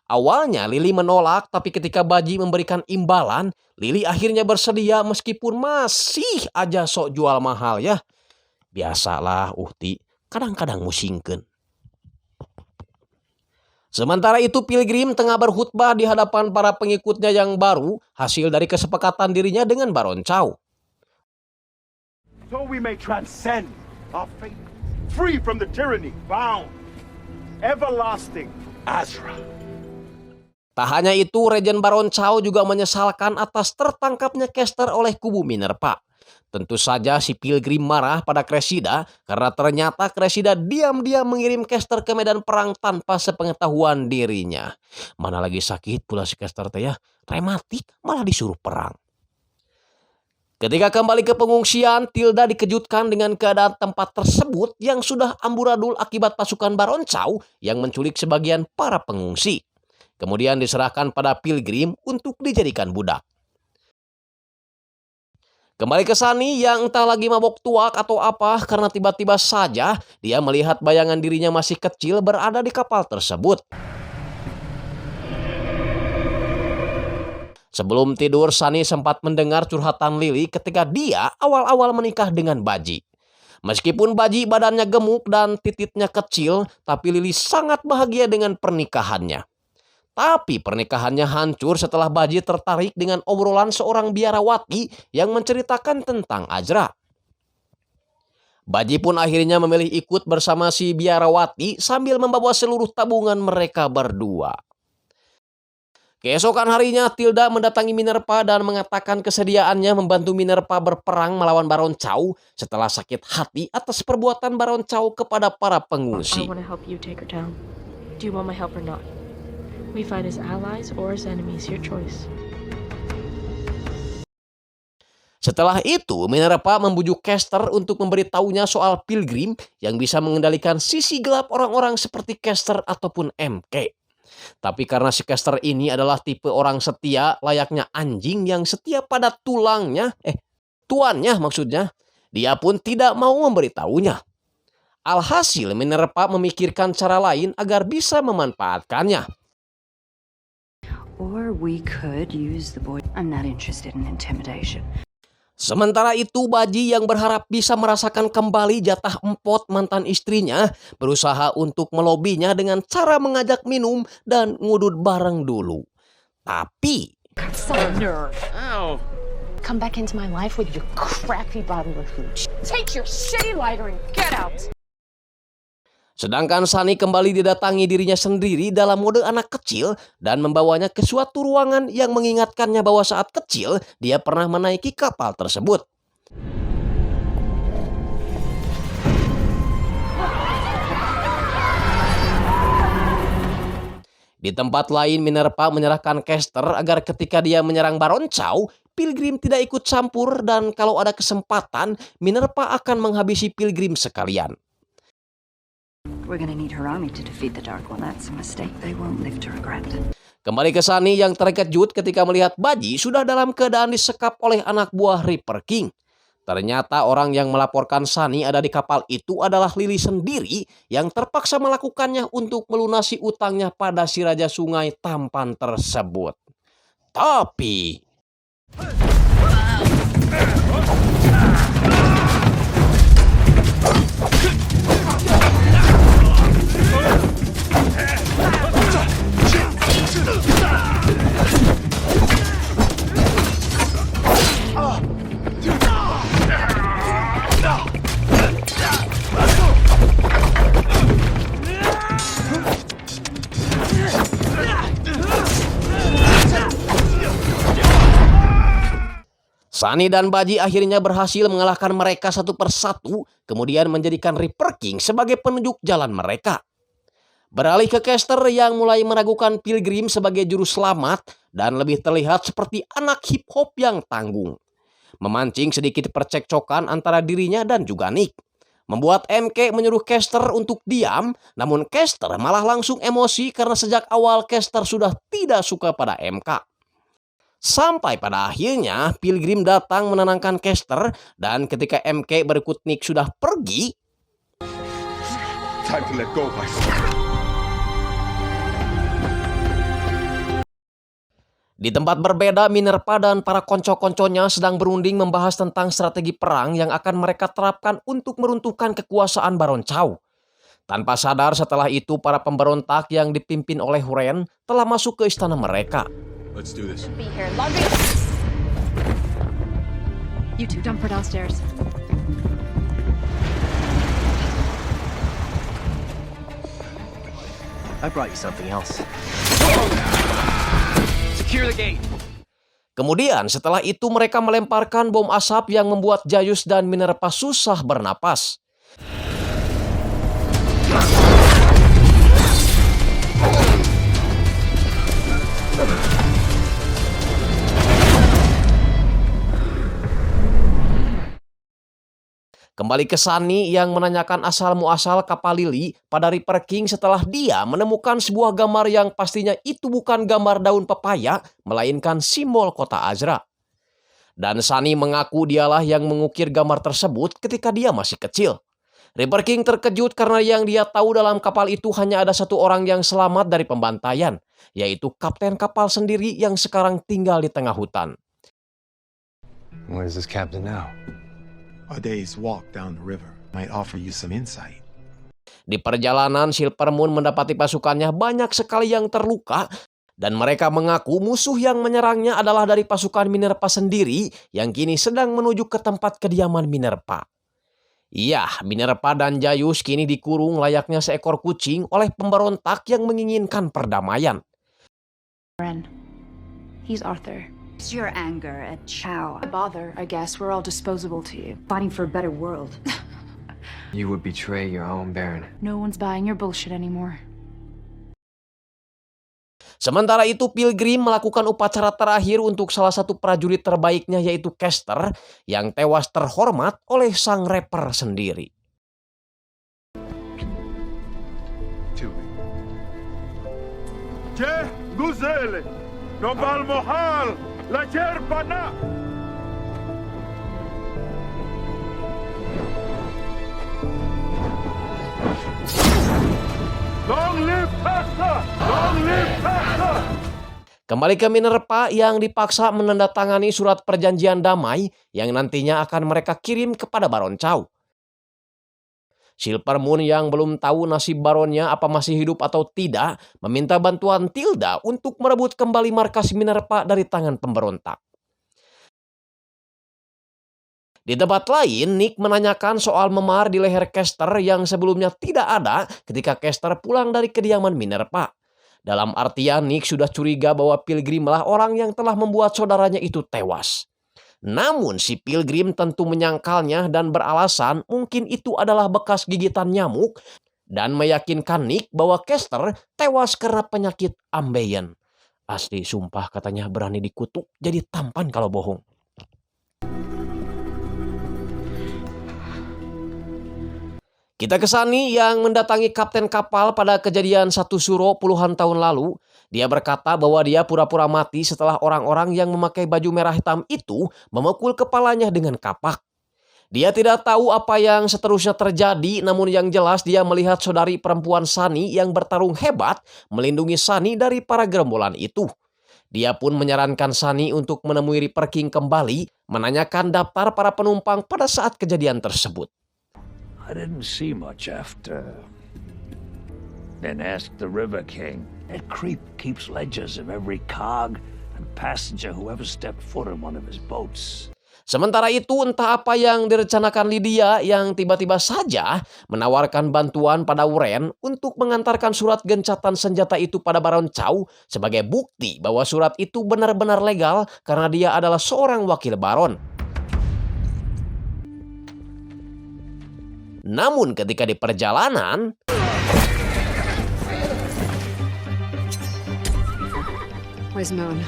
Awalnya Lily menolak, tapi ketika Baji memberikan imbalan, Lily akhirnya bersedia meskipun masih aja sok jual mahal ya. Biasalah Uhti, kadang-kadang musingkeun. Sementara itu Pilgrim tengah berkhutbah di hadapan para pengikutnya yang baru hasil dari kesepakatan dirinya dengan Baron Chow. So we may transcend our fate, free from the tyranny, bound, everlasting Azra. Tak hanya itu, Regen Baron Chow juga menyesalkan atas tertangkapnya Caster oleh kubu Minerva. Tentu saja si Pilgrim marah pada Cressida karena ternyata Cressida diam-diam mengirim Caster ke medan perang tanpa sepengetahuan dirinya. Mana lagi sakit pula si Caster teh ya, rematik malah disuruh perang. Ketika kembali ke pengungsian, Tilda dikejutkan dengan keadaan tempat tersebut yang sudah amburadul akibat pasukan Baron Chow yang menculik sebagian para pengungsi. Kemudian diserahkan pada Pilgrim untuk dijadikan budak. Kembali ke Sunny yang entah lagi mabok tuak atau apa karena tiba-tiba saja dia melihat bayangan dirinya masih kecil berada di kapal tersebut. Sebelum tidur, Sunny sempat mendengar curhatan Lily ketika dia awal-awal menikah dengan Baji. Meskipun Baji badannya gemuk dan tititnya kecil, tapi Lily sangat bahagia dengan pernikahannya. Tapi pernikahannya hancur setelah Baji tertarik dengan obrolan seorang biarawati yang menceritakan tentang Azra. Baji pun akhirnya memilih ikut bersama si biarawati sambil membawa seluruh tabungan mereka berdua. Keesokan harinya Tilda mendatangi Minerva dan mengatakan kesediaannya membantu Minerva berperang melawan Baron Chow setelah sakit hati atas perbuatan Baron Chow kepada para pengungsi. I want to help you take her down. Do you want my help or not? We fight as allies or as enemies, your choice. Setelah itu, Minerva membujuk Caster untuk memberitahunya soal Pilgrim yang bisa mengendalikan sisi gelap orang-orang seperti Caster ataupun MK. Tapi karena si Caster ini adalah tipe orang setia layaknya anjing yang setia pada tulangnya, Tuannya maksudnya. Dia pun tidak mau memberitahunya. Alhasil Minerva memikirkan cara lain agar bisa memanfaatkannya. Or we could use the boy. I'm not interested in intimidation. Sementara itu Baji yang berharap bisa merasakan kembali jatah empot mantan istrinya berusaha untuk melobinya dengan cara mengajak minum dan ngudut bareng dulu. Tapi Some nerve. Ow. Come back into my life with your crappy bottle of hooch. Take your shitty lighter and get out. sedangkan Sunny kembali didatangi dirinya sendiri dalam mode anak kecil dan membawanya ke suatu ruangan yang mengingatkannya bahwa saat kecil dia pernah menaiki kapal tersebut. Di tempat lain Minerva menyerahkan Castor agar ketika dia menyerang Baron Chow, Pilgrim tidak ikut campur dan kalau ada kesempatan Minerva akan menghabisi Pilgrim sekalian. We're gonna need her army to defeat the Dark One. That's a mistake they won't live to regret. Kembali ke Sunny yang terkejut ketika melihat Baji sudah dalam keadaan disekap oleh anak buah Reaper King. Ternyata orang yang melaporkan Sunny ada di kapal itu adalah Lily sendiri yang terpaksa melakukannya untuk melunasi utangnya pada si Raja Sungai tampan tersebut. Tapi Sunny dan Baji akhirnya berhasil mengalahkan mereka satu persatu, kemudian menjadikan Reaper King sebagai penunjuk jalan mereka. Beralih ke Castor yang mulai meragukan Pilgrim sebagai juru selamat dan lebih terlihat seperti anak hip hop yang tanggung. Memancing sedikit percekcokan antara dirinya dan juga Nick. Membuat MK menyuruh Castor untuk diam, namun Castor malah langsung emosi karena sejak awal Castor sudah tidak suka pada MK. Sampai pada akhirnya Pilgrim datang menenangkan Castor dan ketika MK berikut Nick sudah pergi, Time to let go, my son. di tempat berbeda Minerva dan para konco-konconya sedang berunding membahas tentang strategi perang yang akan mereka terapkan untuk meruntuhkan kekuasaan Baron Chow. Tanpa sadar setelah itu para pemberontak yang dipimpin oleh Huren telah masuk ke istana mereka. Let's do this. Be here, laundry. You two dump her downstairs. I brought you something else. Secure the gate. Kemudian setelah itu mereka melemparkan bom asap yang membuat Jayus dan Minerva susah bernapas. Kembali ke Sunny yang menanyakan asal-muasal kapal Lily pada Reaper King setelah dia menemukan sebuah gambar yang pastinya itu bukan gambar daun pepaya, melainkan simbol kota Azra. Dan Sunny mengaku dialah yang mengukir gambar tersebut ketika dia masih kecil. Reaper King terkejut karena yang dia tahu dalam kapal itu hanya ada satu orang yang selamat dari pembantaian, yaitu kapten kapal sendiri yang sekarang tinggal di tengah hutan. Where's this captain now? A day's walk down the river might offer you some insight. Di perjalanan, Silver Moon mendapati pasukannya banyak sekali yang terluka dan mereka mengaku musuh yang menyerangnya adalah dari pasukan Minerva sendiri yang kini sedang menuju ke tempat kediaman Minerva. Iya, Minerva dan Jayus kini dikurung layaknya seekor kucing oleh pemberontak yang menginginkan perdamaian. Ren. He's Arthur. It's your anger at Chow. Bother, I guess. We're all disposable to you. Fighting for a better world. You would betray your own Baron. No one's buying your bullshit anymore. Sementara itu Pilgrim melakukan upacara terakhir untuk salah satu prajurit terbaiknya yaitu Castor yang tewas terhormat oleh sang rapper sendiri. Che Guzele, Nobal Mohal, La Jerpana. Long live Vesta! Long live Vesta! Kembali ke Minerva yang dipaksa menandatangani surat perjanjian damai yang nantinya akan mereka kirim kepada Baron Chow. Silver Moon yang belum tahu nasib baronnya apa masih hidup atau tidak, meminta bantuan Tilda untuk merebut kembali markas Minerva dari tangan pemberontak. Di tempat lain, Nick menanyakan soal memar di leher Kester yang sebelumnya tidak ada ketika Kester pulang dari kediaman Minerva. Dalam artian Nick sudah curiga bahwa Pilgrimlah orang yang telah membuat saudaranya itu tewas. Namun si Pilgrim tentu menyangkalnya dan beralasan mungkin itu adalah bekas gigitan nyamuk dan meyakinkan Nick bahwa Kester tewas karena penyakit ambeien. Asli sumpah katanya berani dikutuk jadi tampan kalau bohong. Kita ke Sunny yang mendatangi kapten kapal pada kejadian Satu Suro puluhan tahun lalu. Dia berkata bahwa dia pura-pura mati setelah orang-orang yang memakai baju merah hitam itu memukul kepalanya dengan kapak. Dia tidak tahu apa yang seterusnya terjadi, namun yang jelas dia melihat saudari perempuan Sunny yang bertarung hebat melindungi Sunny dari para gerombolan itu. Dia pun menyarankan Sunny untuk menemui Reaper King kembali, menanyakan daftar para penumpang pada saat kejadian tersebut. I didn't see much after. Then asked the River King. That creep keeps ledgers of every cog and passenger who ever stepped foot in one of his boats. Sementara itu entah apa yang direncanakan Lydia yang tiba-tiba saja menawarkan bantuan pada Uren untuk mengantarkan surat gencatan senjata itu pada Baron Chow sebagai bukti bahwa surat itu benar-benar legal karena dia adalah seorang wakil Baron. Namun ketika di perjalanan, Where's Moon?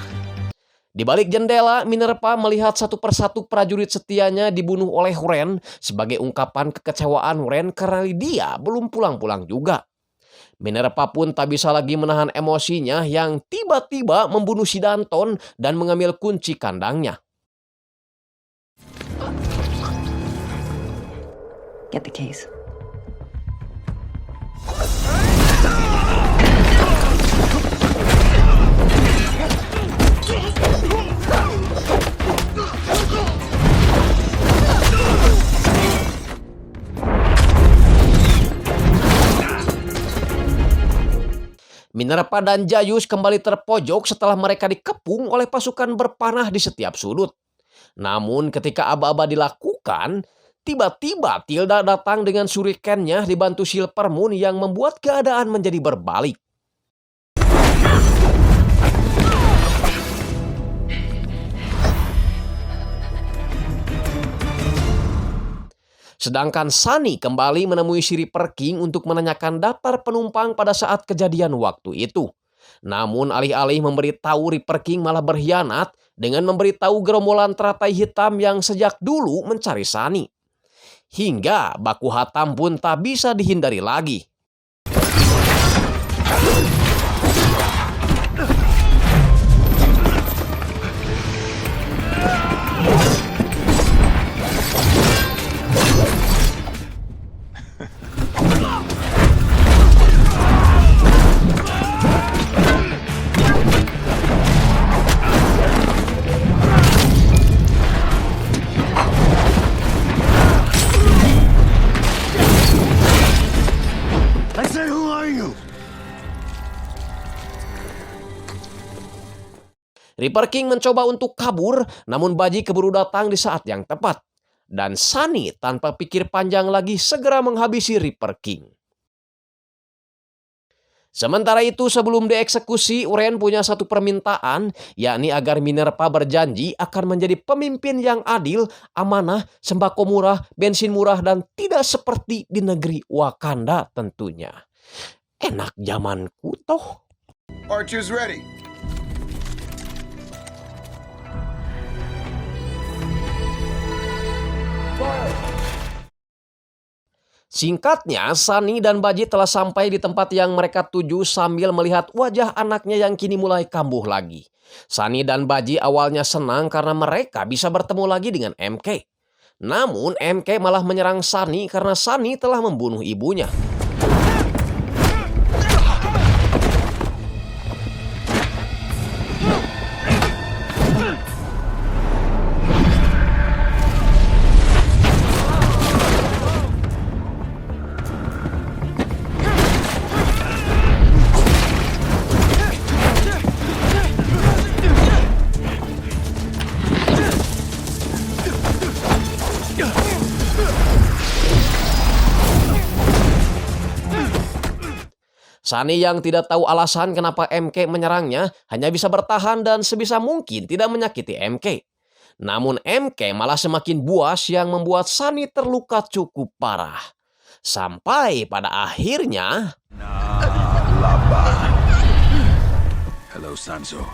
di balik jendela, Minerva melihat satu persatu prajurit setianya dibunuh oleh Uren sebagai ungkapan kekecewaan Uren karena Lydia belum pulang-pulang juga. Minerva pun tak bisa lagi menahan emosinya yang tiba-tiba membunuh si Danton dan mengambil kunci kandangnya. Get the keys. Minerva dan Jayus kembali terpojok setelah mereka dikepung oleh pasukan berpanah di setiap sudut. Namun ketika aba-aba dilakukan, tiba-tiba Tilda datang dengan shurikennya dibantu Silver Moon yang membuat keadaan menjadi berbalik. Sedangkan Sunny kembali menemui si Reaper King untuk menanyakan daftar penumpang pada saat kejadian waktu itu. Namun alih-alih memberitahu Reaper King malah berkhianat dengan memberitahu gerombolan teratai hitam yang sejak dulu mencari Sunny. Hingga baku hatam pun tak bisa dihindari lagi. Reaper King mencoba untuk kabur, namun Baji keburu datang di saat yang tepat. Dan Sunny tanpa pikir panjang lagi segera menghabisi Reaper King. Sementara itu sebelum dieksekusi, Uren punya satu permintaan, yakni agar Minerva berjanji akan menjadi pemimpin yang adil, amanah, sembako murah, bensin murah, dan tidak seperti di negeri Wakanda tentunya. Enak zamanku toh. Archer's ready. Singkatnya, Sunny dan Baji telah sampai di tempat yang mereka tuju sambil melihat wajah anaknya yang kini mulai kambuh lagi. Sunny dan Baji awalnya senang karena mereka bisa bertemu lagi dengan MK. Namun MK malah menyerang Sunny karena Sunny telah membunuh ibunya. Sunny yang tidak tahu alasan kenapa MK menyerangnya hanya bisa bertahan dan sebisa mungkin tidak menyakiti MK. Namun MK malah semakin buas yang membuat Sunny terluka cukup parah. Sampai pada akhirnya... Hello, Sanzo.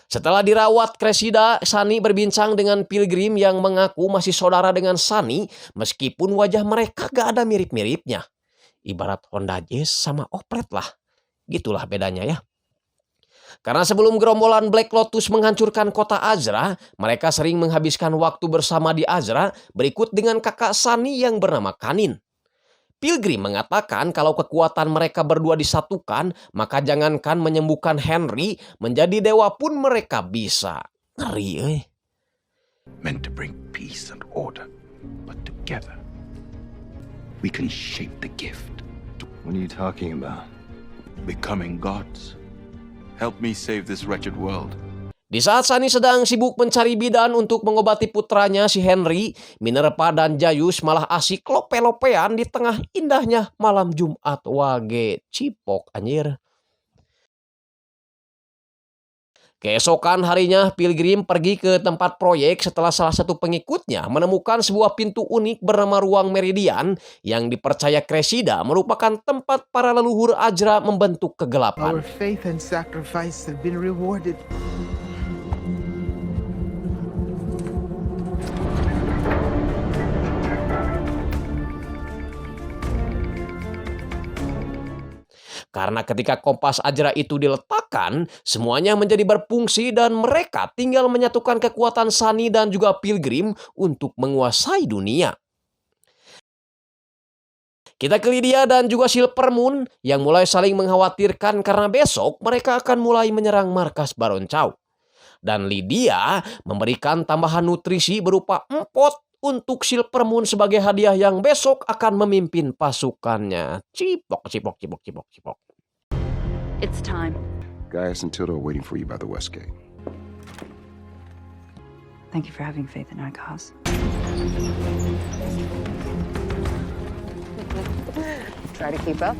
Setelah dirawat Cressida, Sunny berbincang dengan Pilgrim yang mengaku masih saudara dengan Sunny meskipun wajah mereka gak ada mirip-miripnya. Ibarat Honda Jazz sama Oplet lah. Gitulah bedanya ya. Karena sebelum gerombolan Black Lotus menghancurkan kota Azra, mereka sering menghabiskan waktu bersama di Azra berikut dengan kakak Sunny yang bernama Kanin. Pilgrim mengatakan kalau kekuatan mereka berdua disatukan, maka jangankan menyembuhkan Henry, menjadi dewa pun mereka bisa. Ngeri, Meant to bring peace and order, but together we can shape the gift. What are you talking about? Becoming gods. Help me save this wretched world. Di saat Sunny sedang sibuk mencari bidan untuk mengobati putranya si Henry, Minerva dan Jayus malah asik lope-lopean di tengah indahnya malam Jumat wage. Cipok anjir. Keesokan harinya, Pilgrim pergi ke tempat proyek setelah salah satu pengikutnya menemukan sebuah pintu unik bernama Ruang Meridian yang dipercaya Cressida merupakan tempat para leluhur Azra membentuk kegelapan. Our faith and sacrifice have been rewarded. Karena ketika kompas Azra itu diletakkan, semuanya menjadi berfungsi dan mereka tinggal menyatukan kekuatan Sunny dan juga Pilgrim untuk menguasai dunia. Kita ke Lydia dan juga Silver Moon yang mulai saling mengkhawatirkan karena besok mereka akan mulai menyerang markas Baron Chow. Dan Lydia memberikan tambahan nutrisi berupa empot untuk Silver Moon sebagai hadiah yang besok akan memimpin pasukannya. Cipok, cipok, cipok, cipok, cipok. It's time. Gaius and Tilda are waiting for you by the west gate. Thank you for having faith in our cause. Try to keep up.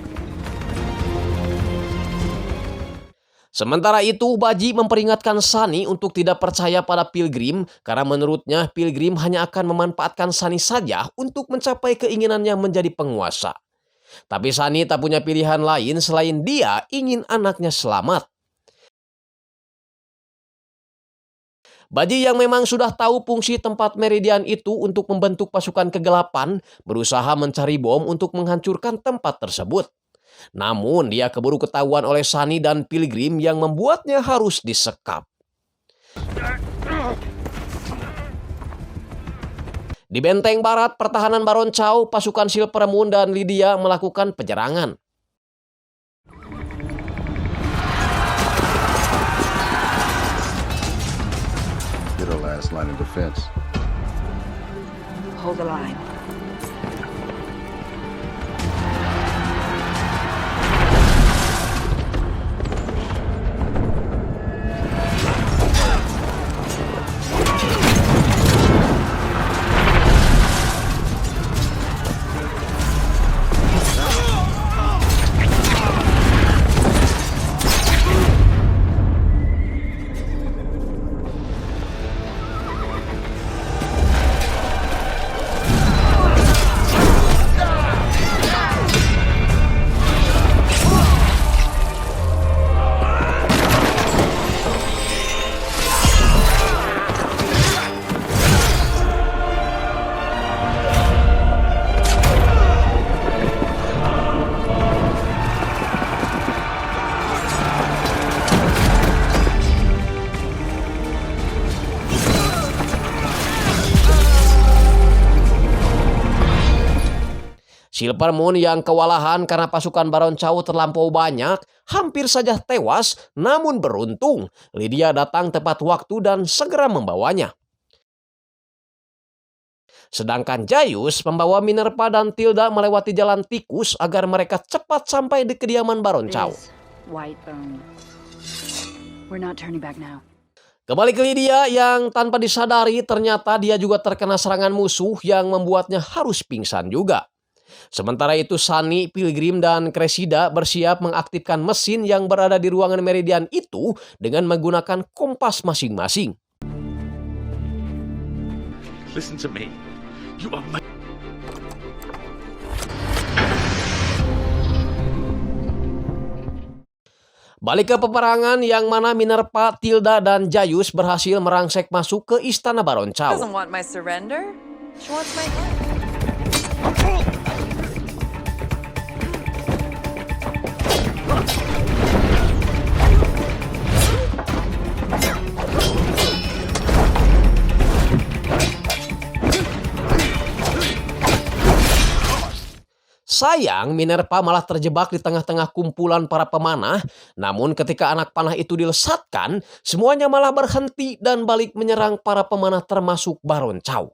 Sementara itu, Baji memperingatkan Sunny untuk tidak percaya pada Pilgrim karena menurutnya Pilgrim hanya akan memanfaatkan Sunny saja untuk mencapai keinginannya menjadi penguasa. Tapi Sunny tak punya pilihan lain selain dia ingin anaknya selamat. Baji yang memang sudah tahu fungsi tempat Meridian itu untuk membentuk pasukan kegelapan berusaha mencari bom untuk menghancurkan tempat tersebut. Namun dia keburu ketahuan oleh Sunny dan Pilgrim yang membuatnya harus disekap. Di benteng barat pertahanan Baron Chow, pasukan Silver Moon dan Lydia melakukan penyerangan. Get our last line of defense. Hold the line. Silver Moon yang kewalahan karena pasukan Baron Chow terlampau banyak, hampir saja tewas, namun beruntung Lydia datang tepat waktu dan segera membawanya. Sedangkan Jayus membawa Minerva dan Tilda melewati jalan tikus agar mereka cepat sampai di kediaman Baron Chow. We're not turning back now. Kembali ke Lydia yang tanpa disadari ternyata dia juga terkena serangan musuh yang membuatnya harus pingsan juga. Sementara itu Sunny, Pilgrim, dan Cressida bersiap mengaktifkan mesin yang berada di ruangan Meridian itu dengan menggunakan kompas masing-masing. Listen to me. You are my... Balik ke peperangan yang mana Minerva, Tilda, dan Jayus berhasil merangsek masuk ke istana Baron Chow. Doesn't want my surrender. She wants my head. Sayang, Minerva malah terjebak di tengah-tengah kumpulan para pemanah. Namun ketika anak panah itu dilesatkan, semuanya malah berhenti dan balik menyerang para pemanah termasuk Baron Chow.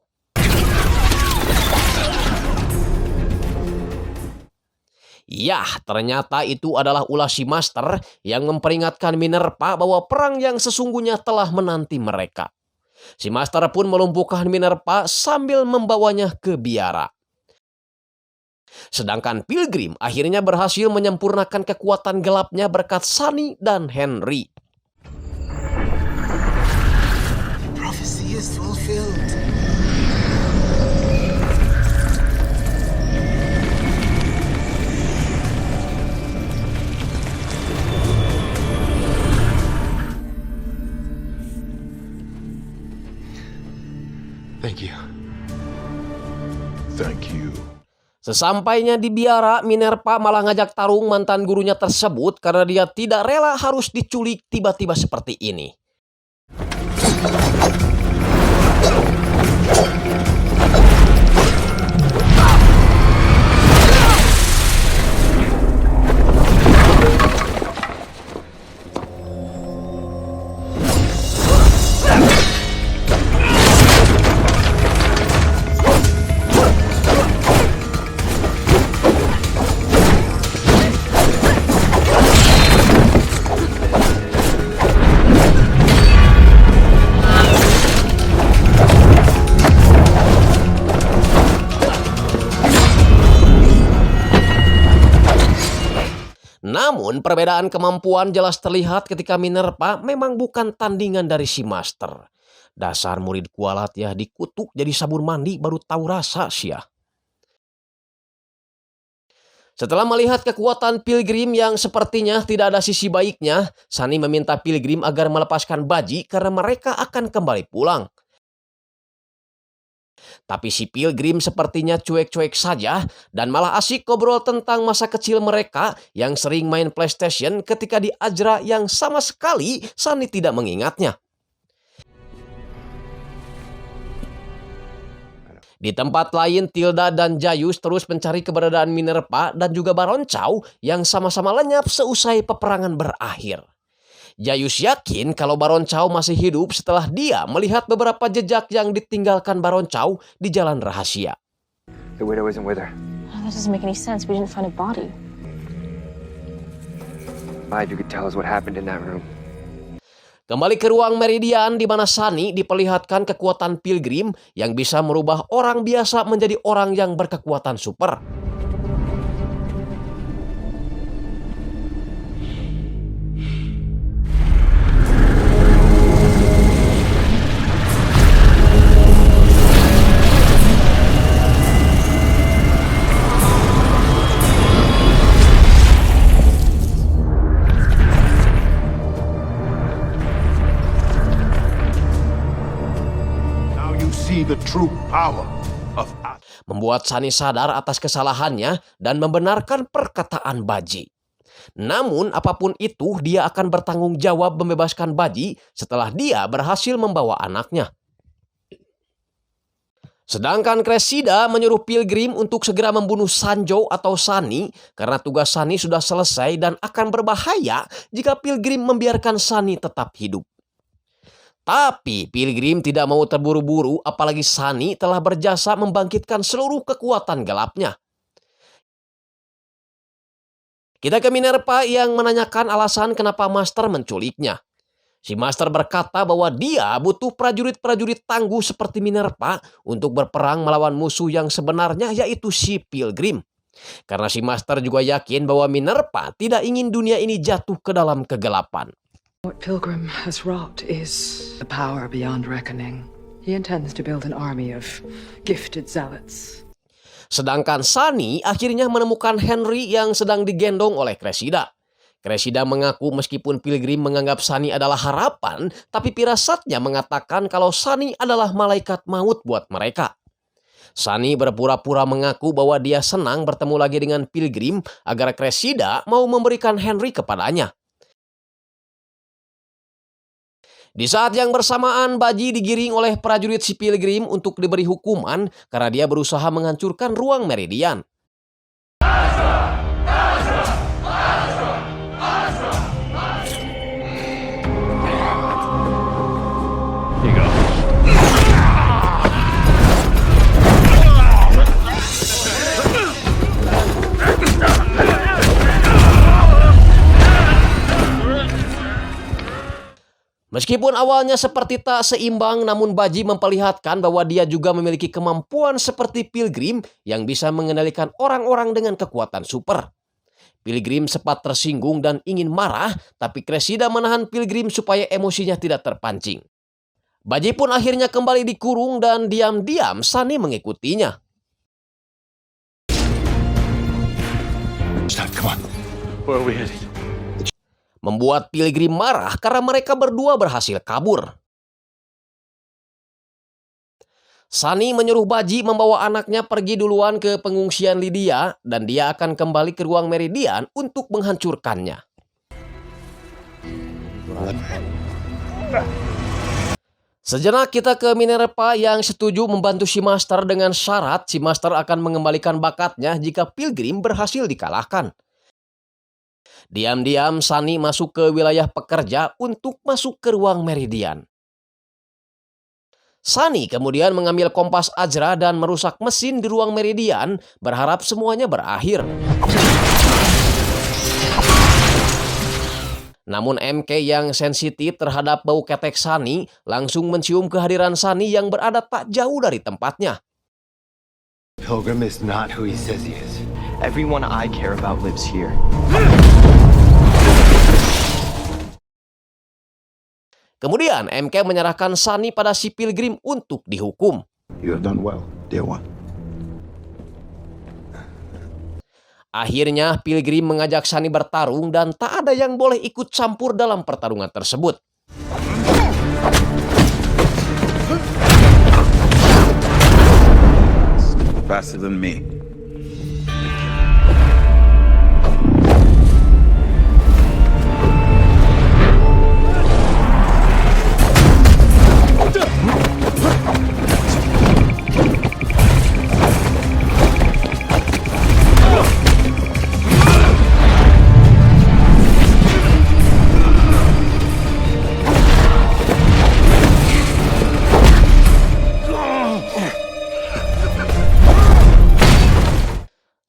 Yah, ternyata itu adalah ulah si Master yang memperingatkan Minerva bahwa perang yang sesungguhnya telah menanti mereka. Si Master pun melumpuhkan Minerva sambil membawanya ke biara. Sedangkan Pilgrim akhirnya berhasil menyempurnakan kekuatan gelapnya berkat Sunny dan Henry. Prophecy is fulfilled. Thank you. Thank you. Sesampainya di biara, Minerva malah ngajak tarung mantan gurunya tersebut karena dia tidak rela harus diculik tiba-tiba seperti ini. Namun perbedaan kemampuan jelas terlihat ketika Minerva memang bukan tandingan dari si Master. Dasar murid kualat ya, dikutuk jadi sabun mandi baru tahu rasa sia. Setelah melihat kekuatan Pilgrim yang sepertinya tidak ada sisi baiknya, Sunny meminta Pilgrim agar melepaskan Baji karena mereka akan kembali pulang. Tapi si Pilgrim sepertinya cuek-cuek saja dan malah asik ngobrol tentang masa kecil mereka yang sering main PlayStation ketika di Ajra yang sama sekali Sunny tidak mengingatnya. Di tempat lain, Tilda dan Jayus terus mencari keberadaan Minerva dan juga Baron Chow yang sama-sama lenyap seusai peperangan berakhir. Jayus yakin kalau Baron Chow masih hidup setelah dia melihat beberapa jejak yang ditinggalkan Baron Chow di jalan rahasia. The widow isn't with her. Oh, that doesn't make any sense. We didn't find a body. Glad you could tell us what happened in that room. Kembali ke ruang Meridian di mana Sunny diperlihatkan kekuatan Pilgrim yang bisa merubah orang biasa menjadi orang yang berkekuatan super. The true power of membuat Sunny sadar atas kesalahannya dan membenarkan perkataan Baji. Namun apapun itu, dia akan bertanggung jawab membebaskan Baji setelah dia berhasil membawa anaknya. Sedangkan Cressida menyuruh Pilgrim untuk segera membunuh Sanjo atau Sunny karena tugas Sunny sudah selesai dan akan berbahaya jika Pilgrim membiarkan Sunny tetap hidup. Tapi Pilgrim tidak mau terburu-buru, apalagi Sunny telah berjasa membangkitkan seluruh kekuatan gelapnya. Kita ke Minerva yang menanyakan alasan kenapa Master menculiknya. Si Master berkata bahwa dia butuh prajurit-prajurit tangguh seperti Minerva untuk berperang melawan musuh yang sebenarnya, yaitu si Pilgrim. Karena si Master juga yakin bahwa Minerva tidak ingin dunia ini jatuh ke dalam kegelapan. What Pilgrim has wrought is a power beyond reckoning. He intends to build an army of gifted zealots. Sedangkan Sunny akhirnya menemukan Henry yang sedang digendong oleh Cressida. Cressida mengaku meskipun Pilgrim menganggap Sunny adalah harapan, tapi firasatnya mengatakan kalau Sunny adalah malaikat maut buat mereka. Sunny berpura-pura mengaku bahwa dia senang bertemu lagi dengan Pilgrim agar Cressida mau memberikan Henry kepadanya. Di saat yang bersamaan, Baji digiring oleh prajurit si Pilgrim untuk diberi hukuman karena dia berusaha menghancurkan ruang Meridian. Meskipun awalnya seperti tak seimbang, namun Baji memperlihatkan bahwa dia juga memiliki kemampuan seperti Pilgrim yang bisa mengendalikan orang-orang dengan kekuatan super. Pilgrim sempat tersinggung dan ingin marah, tapi Cressida menahan Pilgrim supaya emosinya tidak terpancing. Baji pun akhirnya kembali dikurung dan diam-diam Sunny mengikutinya. Stop, come on. Where are we heading? Membuat Pilgrim marah karena mereka berdua berhasil kabur. Sunny menyuruh Baji membawa anaknya pergi duluan ke pengungsian Lydia dan dia akan kembali ke ruang Meridian untuk menghancurkannya. Sejenak kita ke Minerva yang setuju membantu si Master dengan syarat si Master akan mengembalikan bakatnya jika Pilgrim berhasil dikalahkan. Diam-diam Sunny masuk ke wilayah pekerja untuk masuk ke ruang Meridian. Sunny kemudian mengambil kompas Ajra dan merusak mesin di ruang Meridian, berharap semuanya berakhir. Namun MK yang sensitif terhadap bau ketek Sunny langsung mencium kehadiran Sunny yang berada tak jauh dari tempatnya. Pilgrim is not who he says he is. Everyone I care about lives here. Kemudian MK menyerahkan Sunny pada si Pilgrim untuk dihukum. You have done well, dear one. Akhirnya Pilgrim mengajak Sunny bertarung dan tak ada yang boleh ikut campur dalam pertarungan tersebut. Faster than me.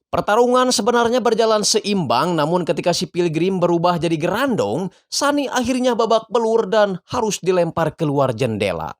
Pertarungan sebenarnya berjalan seimbang, namun ketika si Pilgrim berubah jadi gerandong, Sunny akhirnya babak belur dan harus dilempar keluar jendela.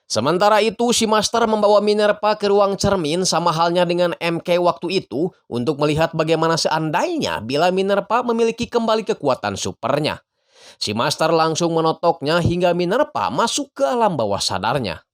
Sementara itu, si Master membawa Minerva ke ruang cermin sama halnya dengan MK waktu itu untuk melihat bagaimana seandainya bila Minerva memiliki kembali kekuatan supernya. Si Master langsung menotoknya hingga Minerva masuk ke alam bawah sadarnya.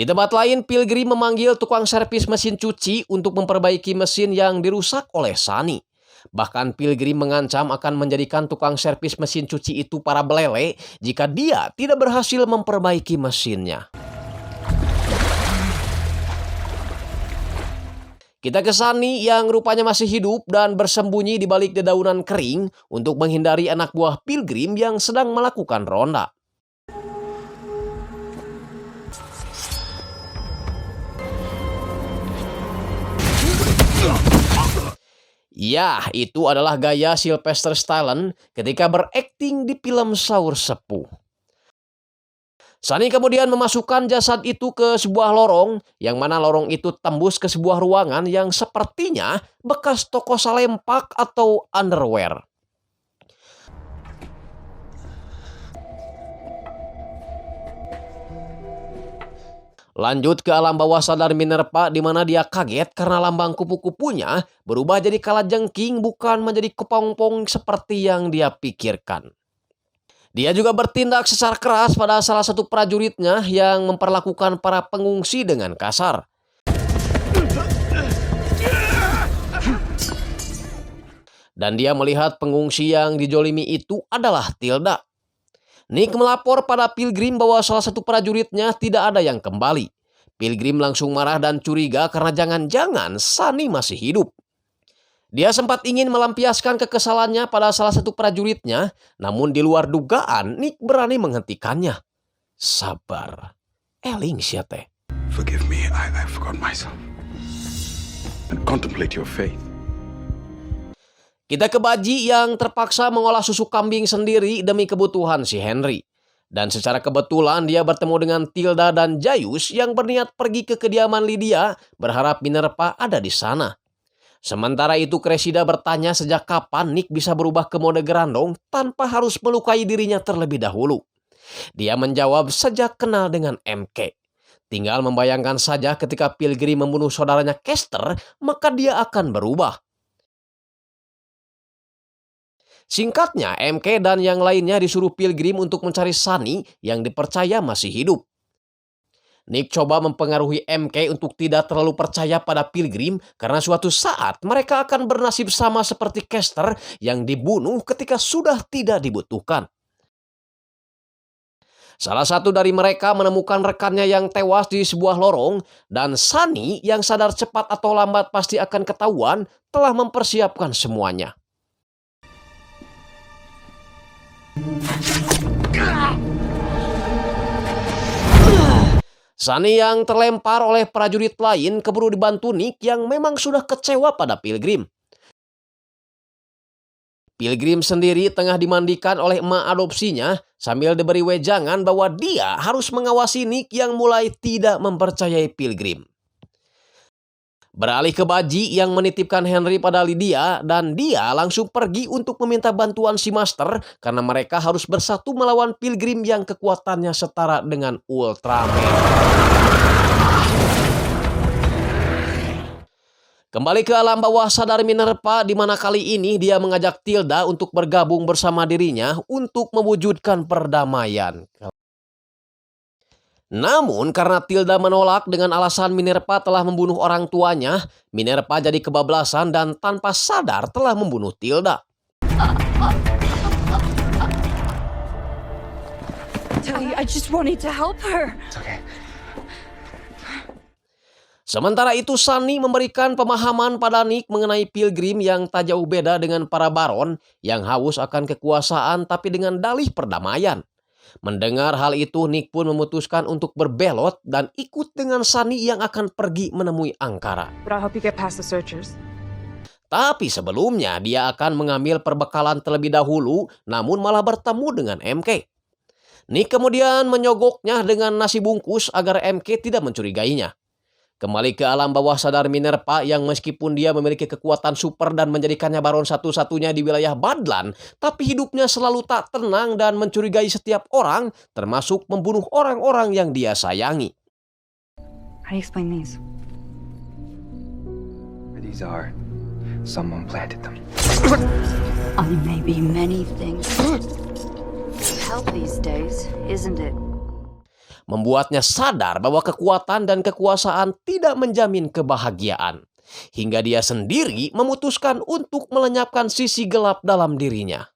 Di tempat lain, Pilgrim memanggil tukang servis mesin cuci untuk memperbaiki mesin yang dirusak oleh Sunny. Bahkan Pilgrim mengancam akan menjadikan tukang servis mesin cuci itu para belele jika dia tidak berhasil memperbaiki mesinnya. Kita ke Sunny yang rupanya masih hidup dan bersembunyi di balik dedaunan kering untuk menghindari anak buah Pilgrim yang sedang melakukan ronda. Ya, itu adalah gaya Sylvester Stallone ketika berakting di film Saur Sepuh. Sunny kemudian memasukkan jasad itu ke sebuah lorong, yang mana lorong itu tembus ke sebuah ruangan yang sepertinya bekas toko salempak atau underwear. Lanjut ke alam bawah sadar Minerva di mana dia kaget karena lambang kupu-kupunya berubah jadi kalajengking bukan menjadi kepompong seperti yang dia pikirkan. Dia juga bertindak secara keras pada salah satu prajuritnya yang memperlakukan para pengungsi dengan kasar. Dan dia melihat pengungsi yang dijolimi itu adalah Tilda. Nick melapor pada Pilgrim bahwa salah satu prajuritnya tidak ada yang kembali. Pilgrim langsung marah dan curiga karena jangan-jangan Sunny masih hidup. Dia sempat ingin melampiaskan kekesalannya pada salah satu prajuritnya, namun di luar dugaan Nick berani menghentikannya. Sabar, eling sia teh. Forgive me, I forgot myself. And contemplate your faith. Kita ke Baji yang terpaksa mengolah susu kambing sendiri demi kebutuhan si Henry. Dan secara kebetulan dia bertemu dengan Tilda dan Jayus yang berniat pergi ke kediaman Lydia berharap Minerva ada di sana. Sementara itu Cressida bertanya sejak kapan Nick bisa berubah ke mode gerandong tanpa harus melukai dirinya terlebih dahulu. Dia menjawab sejak kenal dengan MK. Tinggal membayangkan saja ketika Pilgrim membunuh saudaranya Kester, maka dia akan berubah. Singkatnya, MK dan yang lainnya disuruh Pilgrim untuk mencari Sunny yang dipercaya masih hidup. Nick coba mempengaruhi MK untuk tidak terlalu percaya pada Pilgrim karena suatu saat mereka akan bernasib sama seperti Kester yang dibunuh ketika sudah tidak dibutuhkan. Salah satu dari mereka menemukan rekannya yang tewas di sebuah lorong dan Sunny yang sadar cepat atau lambat pasti akan ketahuan telah mempersiapkan semuanya. Sunny yang terlempar oleh prajurit lain keburu dibantu Nick yang memang sudah kecewa pada Pilgrim. Pilgrim sendiri tengah dimandikan oleh emak adopsinya sambil diberi wejangan bahwa dia harus mengawasi Nick yang mulai tidak mempercayai Pilgrim. Beralih ke Baji yang menitipkan Henry pada Lydia dan dia langsung pergi untuk meminta bantuan si Master karena mereka harus bersatu melawan Pilgrim yang kekuatannya setara dengan Ultraman. Kembali ke alam bawah sadar Minerva di mana kali ini dia mengajak Tilda untuk bergabung bersama dirinya untuk mewujudkan perdamaian. Namun karena Tilda menolak dengan alasan Minerva telah membunuh orang tuanya, Minerva jadi kebablasan dan tanpa sadar telah membunuh Tilda. I just wanted to help her. It's okay. Sementara itu Sunny memberikan pemahaman pada Nick mengenai Pilgrim yang tak jauh beda dengan para baron yang haus akan kekuasaan tapi dengan dalih perdamaian. Mendengar hal itu, Nick pun memutuskan untuk berbelot dan ikut dengan Sunny yang akan pergi menemui Ankara. But I hope you get past the searchers. Tapi sebelumnya dia akan mengambil perbekalan terlebih dahulu, namun malah bertemu dengan MK. Nick kemudian menyogoknya dengan nasi bungkus agar MK tidak mencurigainya. Kembali ke alam bawah sadar Minerva yang meskipun dia memiliki kekuatan super dan menjadikannya baron satu-satunya di wilayah Badlan, tapi hidupnya selalu tak tenang dan mencurigai setiap orang, termasuk membunuh orang-orang yang dia sayangi. How do you explain these? These are. Someone planted them. I may be many things. Help these days, isn't it? membuatnya sadar bahwa kekuatan dan kekuasaan tidak menjamin kebahagiaan. Hingga dia sendiri memutuskan untuk melenyapkan sisi gelap dalam dirinya.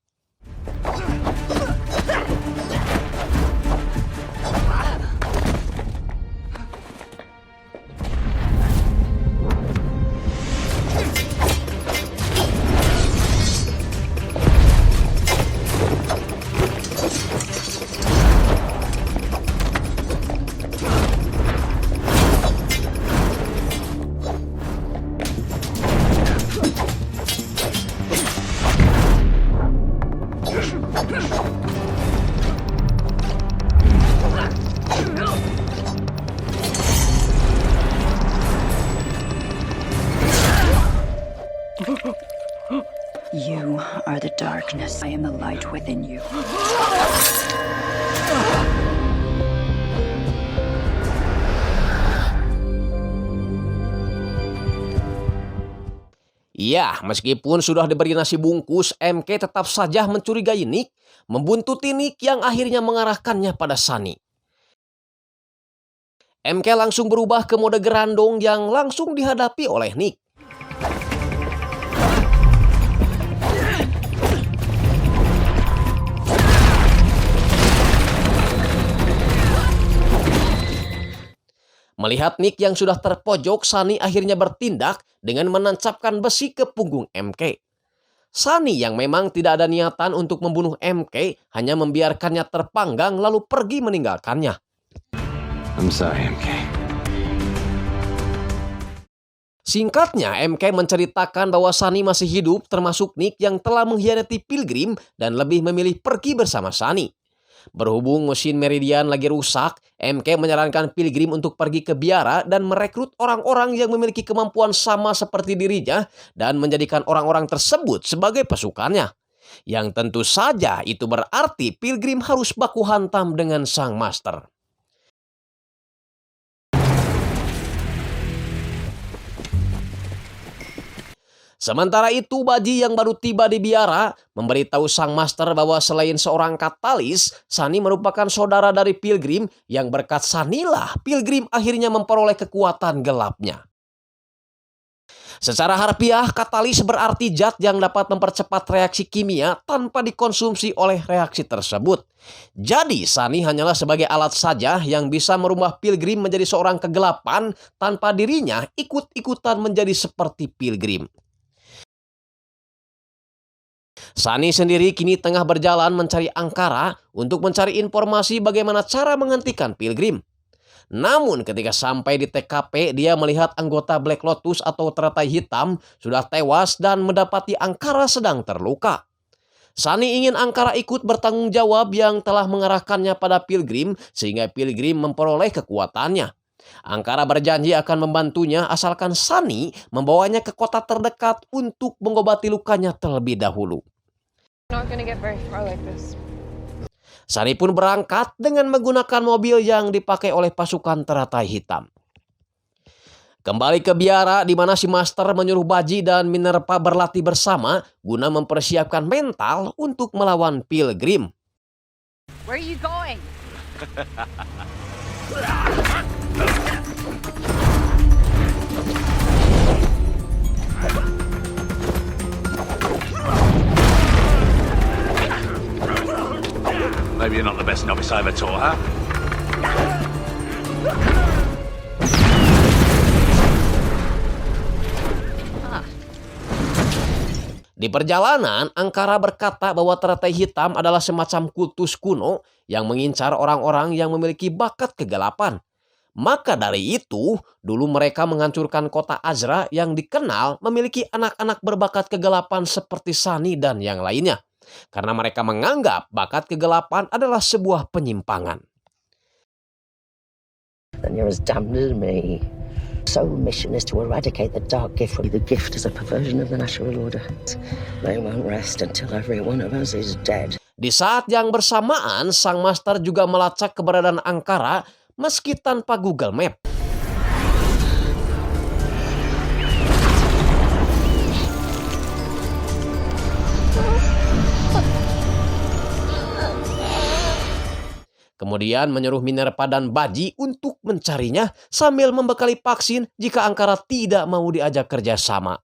You are the darkness. I am the light within you. Ya, meskipun sudah diberi nasi bungkus, MK tetap saja mencurigai Nick, membuntuti Nick yang akhirnya mengarahkannya pada Sunny. MK langsung berubah ke mode gerandong yang langsung dihadapi oleh Nick. Melihat Nick yang sudah terpojok, Sunny akhirnya bertindak dengan menancapkan besi ke punggung MK. Sunny yang memang tidak ada niatan untuk membunuh MK, hanya membiarkannya terpanggang lalu pergi meninggalkannya. I'm sorry, MK. Singkatnya, MK menceritakan bahwa Sunny masih hidup, termasuk Nick yang telah mengkhianati Pilgrim dan lebih memilih pergi bersama Sunny. Berhubung mesin Meridian lagi rusak, MK menyarankan Pilgrim untuk pergi ke biara dan merekrut orang-orang yang memiliki kemampuan sama seperti dirinya dan menjadikan orang-orang tersebut sebagai pasukannya. Yang tentu saja itu berarti Pilgrim harus baku hantam dengan Sang Master. Sementara itu, Baji yang baru tiba di biara memberitahu Sang Master bahwa selain seorang katalis, Sunny merupakan saudara dari Pilgrim yang berkat Sunny-lah Pilgrim akhirnya memperoleh kekuatan gelapnya. Secara harfiah, katalis berarti zat yang dapat mempercepat reaksi kimia tanpa dikonsumsi oleh reaksi tersebut. Jadi, Sunny hanyalah sebagai alat saja yang bisa merubah Pilgrim menjadi seorang kegelapan tanpa dirinya ikut-ikutan menjadi seperti Pilgrim. Sunny sendiri kini tengah berjalan mencari Ankara untuk mencari informasi bagaimana cara menghentikan Pilgrim. Namun ketika sampai di TKP, dia melihat anggota Black Lotus atau teratai hitam sudah tewas dan mendapati Ankara sedang terluka. Sunny ingin Ankara ikut bertanggung jawab yang telah mengarahkannya pada Pilgrim sehingga Pilgrim memperoleh kekuatannya. Ankara berjanji akan membantunya asalkan Sunny membawanya ke kota terdekat untuk mengobati lukanya terlebih dahulu. Sunny pun berangkat dengan menggunakan mobil yang dipakai oleh pasukan teratai hitam. Kembali ke biara di mana si Master menyuruh Baji dan Minerva berlatih bersama guna mempersiapkan mental untuk melawan Pilgrim. Where are you going? Maybe you're not the best novice I ever taught, huh? Di perjalanan, Ankara berkata bahwa teratai hitam adalah semacam kultus kuno yang mengincar orang-orang yang memiliki bakat kegelapan. Maka dari itu, dulu mereka menghancurkan kota Azra yang dikenal memiliki anak-anak berbakat kegelapan seperti Sunny dan yang lainnya. Karena mereka menganggap bakat kegelapan adalah sebuah penyimpangan. Then you're as damned as me. Sole mission is to eradicate the dark gift. The gift is a perversion of the natural order. They won't rest until every one of us is dead. Di saat yang bersamaan, Sang Master juga melacak keberadaan Ankara meski tanpa Google Map. Kemudian menyuruh Minerva dan Baji untuk mencarinya sambil membekali vaksin jika Ankara tidak mau diajak kerjasama.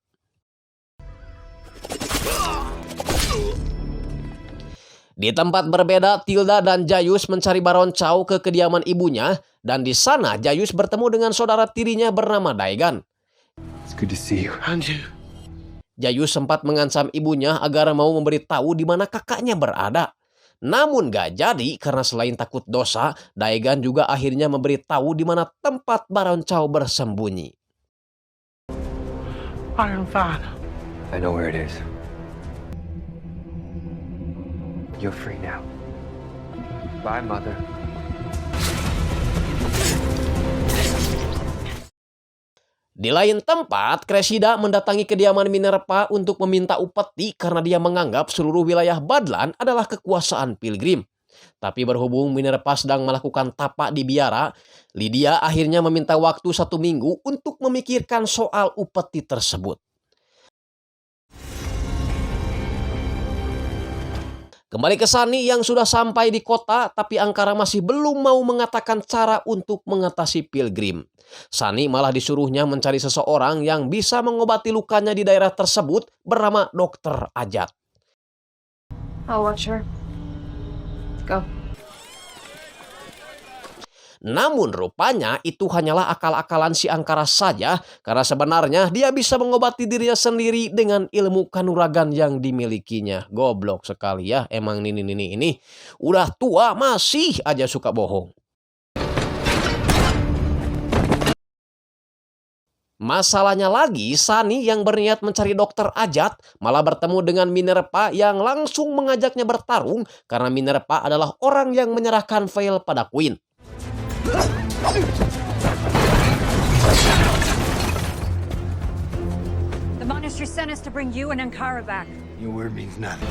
Di tempat berbeda, Tilda dan Jayus mencari Baron Chow ke kediaman ibunya, dan di sana Jayus bertemu dengan saudara tirinya bernama Daegan. It's good to see you. Jayus sempat mengancam ibunya agar mau memberitahu di mana kakaknya berada. Namun gak jadi karena selain takut dosa, Daegan juga akhirnya memberitahu di mana tempat Baron Chow bersembunyi. Iron Fan. I know where it is. You're free now. Bye, Mother. Di lain tempat, Cressida mendatangi kediaman Minerva untuk meminta upeti karena dia menganggap seluruh wilayah Badlan adalah kekuasaan Pilgrim. Tapi berhubung Minerva sedang melakukan tapak di biara, Lydia akhirnya meminta waktu 1 minggu untuk memikirkan soal upeti tersebut. Kembali ke Sunny yang sudah sampai di kota, tapi Ankara masih belum mau mengatakan cara untuk mengatasi Pilgrim. Sunny malah disuruhnya mencari seseorang yang bisa mengobati lukanya di daerah tersebut bernama Dr. Ajat. I'll watch her. Go. Namun rupanya itu hanyalah akal-akalan si Ankara saja, karena sebenarnya dia bisa mengobati dirinya sendiri dengan ilmu kanuragan yang dimilikinya. Goblok sekali ya, emang Nini ini. Udah tua masih aja suka bohong. Masalahnya lagi, Sunny yang berniat mencari Dr. Ajat malah bertemu dengan Minerva yang langsung mengajaknya bertarung karena Minerva adalah orang yang menyerahkan Veil pada Queen. The monastery sent us to bring you and Ankara back. Your word means nothing.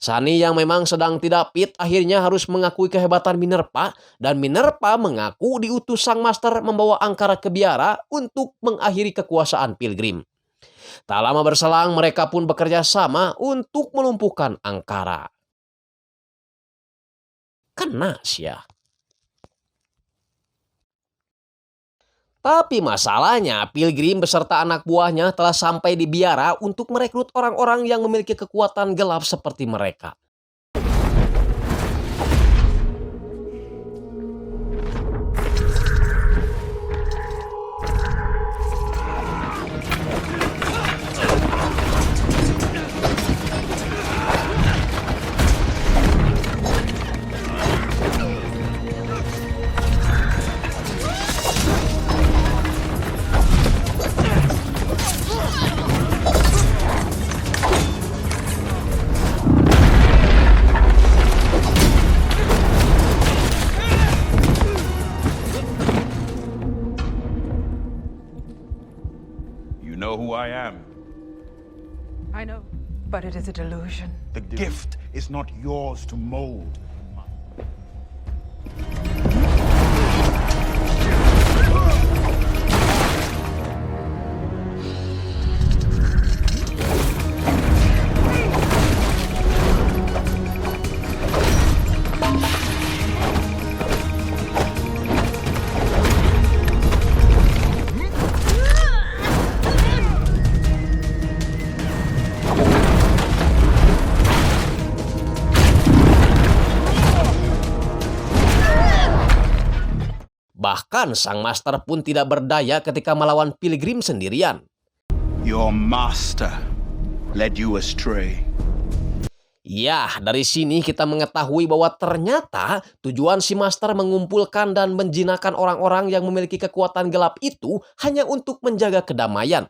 Sunny yang memang sedang tidak fit akhirnya harus mengakui kehebatan Minerva, dan Minerva mengaku diutus sang master membawa Ankara ke biara untuk mengakhiri kekuasaan Pilgrim. Tak lama berselang mereka pun bekerja sama untuk melumpuhkan Ankara. Kena sia. Tapi masalahnya, Pilgrim beserta anak buahnya telah sampai di biara untuk merekrut orang-orang yang memiliki kekuatan gelap seperti mereka. Know who I am. I know, but it is a delusion. The gift is not yours to mold. Bahkan sang master pun tidak berdaya ketika melawan Pilgrim sendirian. Your master led you astray. Ya, dari sini kita mengetahui bahwa ternyata tujuan si master mengumpulkan dan menjinakkan orang-orang yang memiliki kekuatan gelap itu hanya untuk menjaga kedamaian.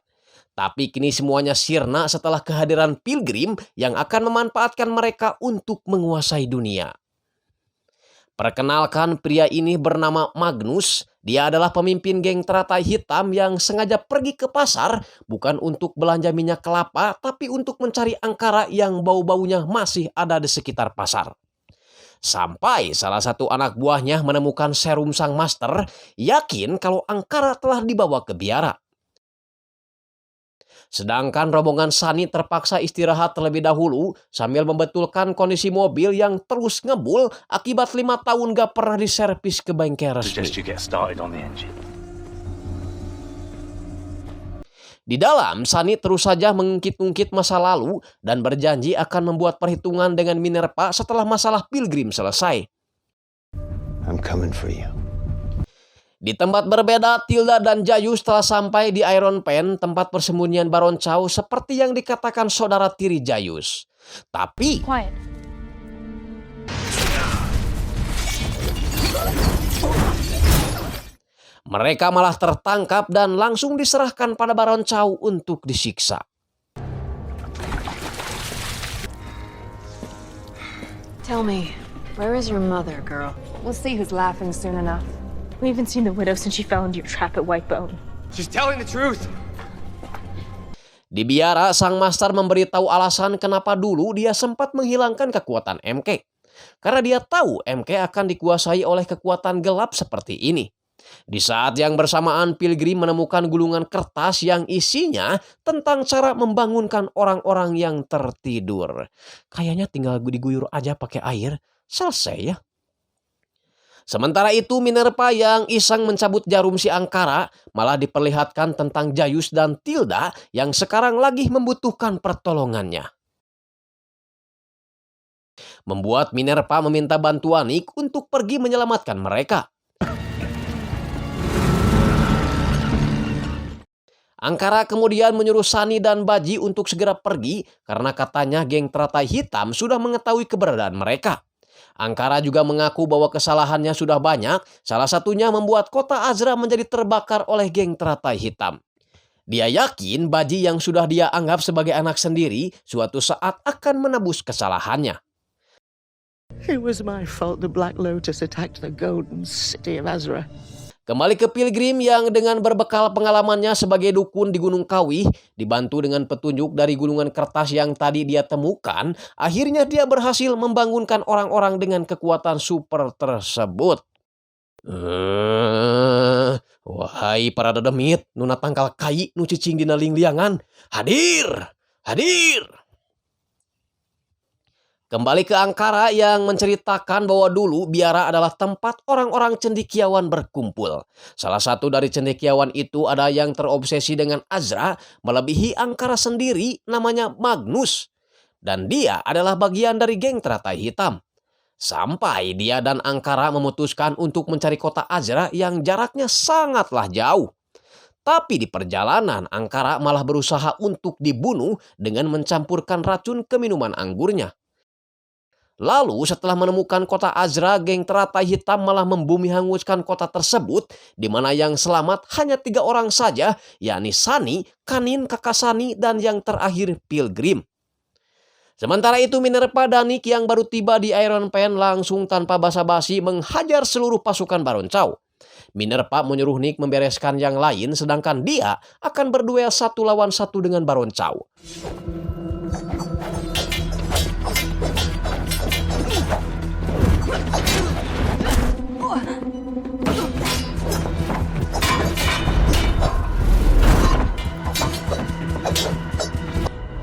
Tapi kini semuanya sirna setelah kehadiran Pilgrim yang akan memanfaatkan mereka untuk menguasai dunia. Perkenalkan, pria ini bernama Magnus. Dia adalah pemimpin geng teratai hitam yang sengaja pergi ke pasar bukan untuk belanja minyak kelapa, tapi untuk mencari angkara yang bau-baunya masih ada di sekitar pasar. Sampai salah satu anak buahnya menemukan serum sang master, yakin kalau angkara telah dibawa ke biara. Sedangkan rombongan Sunny terpaksa istirahat terlebih dahulu sambil membetulkan kondisi mobil yang terus ngebul akibat 5 tahun gak pernah diservis ke bengkel resmi. Di dalam, Sunny terus saja mengungkit-ungkit masa lalu dan berjanji akan membuat perhitungan dengan Minerva setelah masalah Pilgrim selesai. I'm coming for you. Di tempat berbeda, Tilda dan Jayus telah sampai di Iron Pen, tempat persembunyian Baron Chow seperti yang dikatakan saudara tiri Jayus. Tapi Quiet. mereka malah tertangkap dan langsung diserahkan pada Baron Chow untuk disiksa. Tell me, where is your mother, girl? We'll see who's laughing soon enough. We haven't seen the widow since she fell into your trap at Whitebone. She's telling the truth. Di biara, sang master memberitahu alasan kenapa dulu dia sempat menghilangkan kekuatan MK. Karena dia tahu MK akan dikuasai oleh kekuatan gelap seperti ini. Di saat yang bersamaan, Pilgrim menemukan gulungan kertas yang isinya tentang cara membangunkan orang-orang yang tertidur. Kayaknya tinggal diguyur aja pakai air, selesai ya. Sementara itu, Minerva yang iseng mencabut jarum si angkara malah diperlihatkan tentang Jayus dan Tilda yang sekarang lagi membutuhkan pertolongannya. Membuat Minerva meminta bantuan Nick untuk pergi menyelamatkan mereka. Angkara kemudian menyuruh Sunny dan Baji untuk segera pergi karena katanya geng teratai hitam sudah mengetahui keberadaan mereka. Angkara juga mengaku bahwa kesalahannya sudah banyak, salah satunya membuat kota Azra menjadi terbakar oleh geng teratai hitam. Dia yakin Baji yang sudah dia anggap sebagai anak sendiri suatu saat akan menebus kesalahannya. It was my fault the Black Lotus attacked the golden city of Azra. Kembali ke Pilgrim yang dengan berbekal pengalamannya sebagai dukun di Gunung Kawih, dibantu dengan petunjuk dari gulungan kertas yang tadi dia temukan, akhirnya dia berhasil membangunkan orang-orang dengan kekuatan super tersebut. Wahai para dedemit, nuna tangkal kai nu cicing dina ling-liangan, hadir, hadir. Kembali ke Angkara yang menceritakan bahwa dulu biara adalah tempat orang-orang cendekiawan berkumpul. Salah satu dari cendekiawan itu ada yang terobsesi dengan Azra melebihi Angkara sendiri, namanya Magnus. Dan dia adalah bagian dari geng teratai hitam. Sampai dia dan Angkara memutuskan untuk mencari kota Azra yang jaraknya sangatlah jauh. Tapi di perjalanan Angkara malah berusaha untuk dibunuh dengan mencampurkan racun ke minuman anggurnya. Lalu setelah menemukan kota Azra, geng teratai hitam malah membumi hanguskan kota tersebut, di mana yang selamat hanya 3 orang saja, yakni Sunny, Kanin, kakak Sunny, dan yang terakhir Pilgrim. Sementara itu Minerva dan Nick yang baru tiba di Iron Pen langsung tanpa basa-basi menghajar seluruh pasukan Baron Chow. Minerva menyuruh Nick membereskan yang lain, sedangkan dia akan berduel 1 lawan 1 dengan Baron Chow.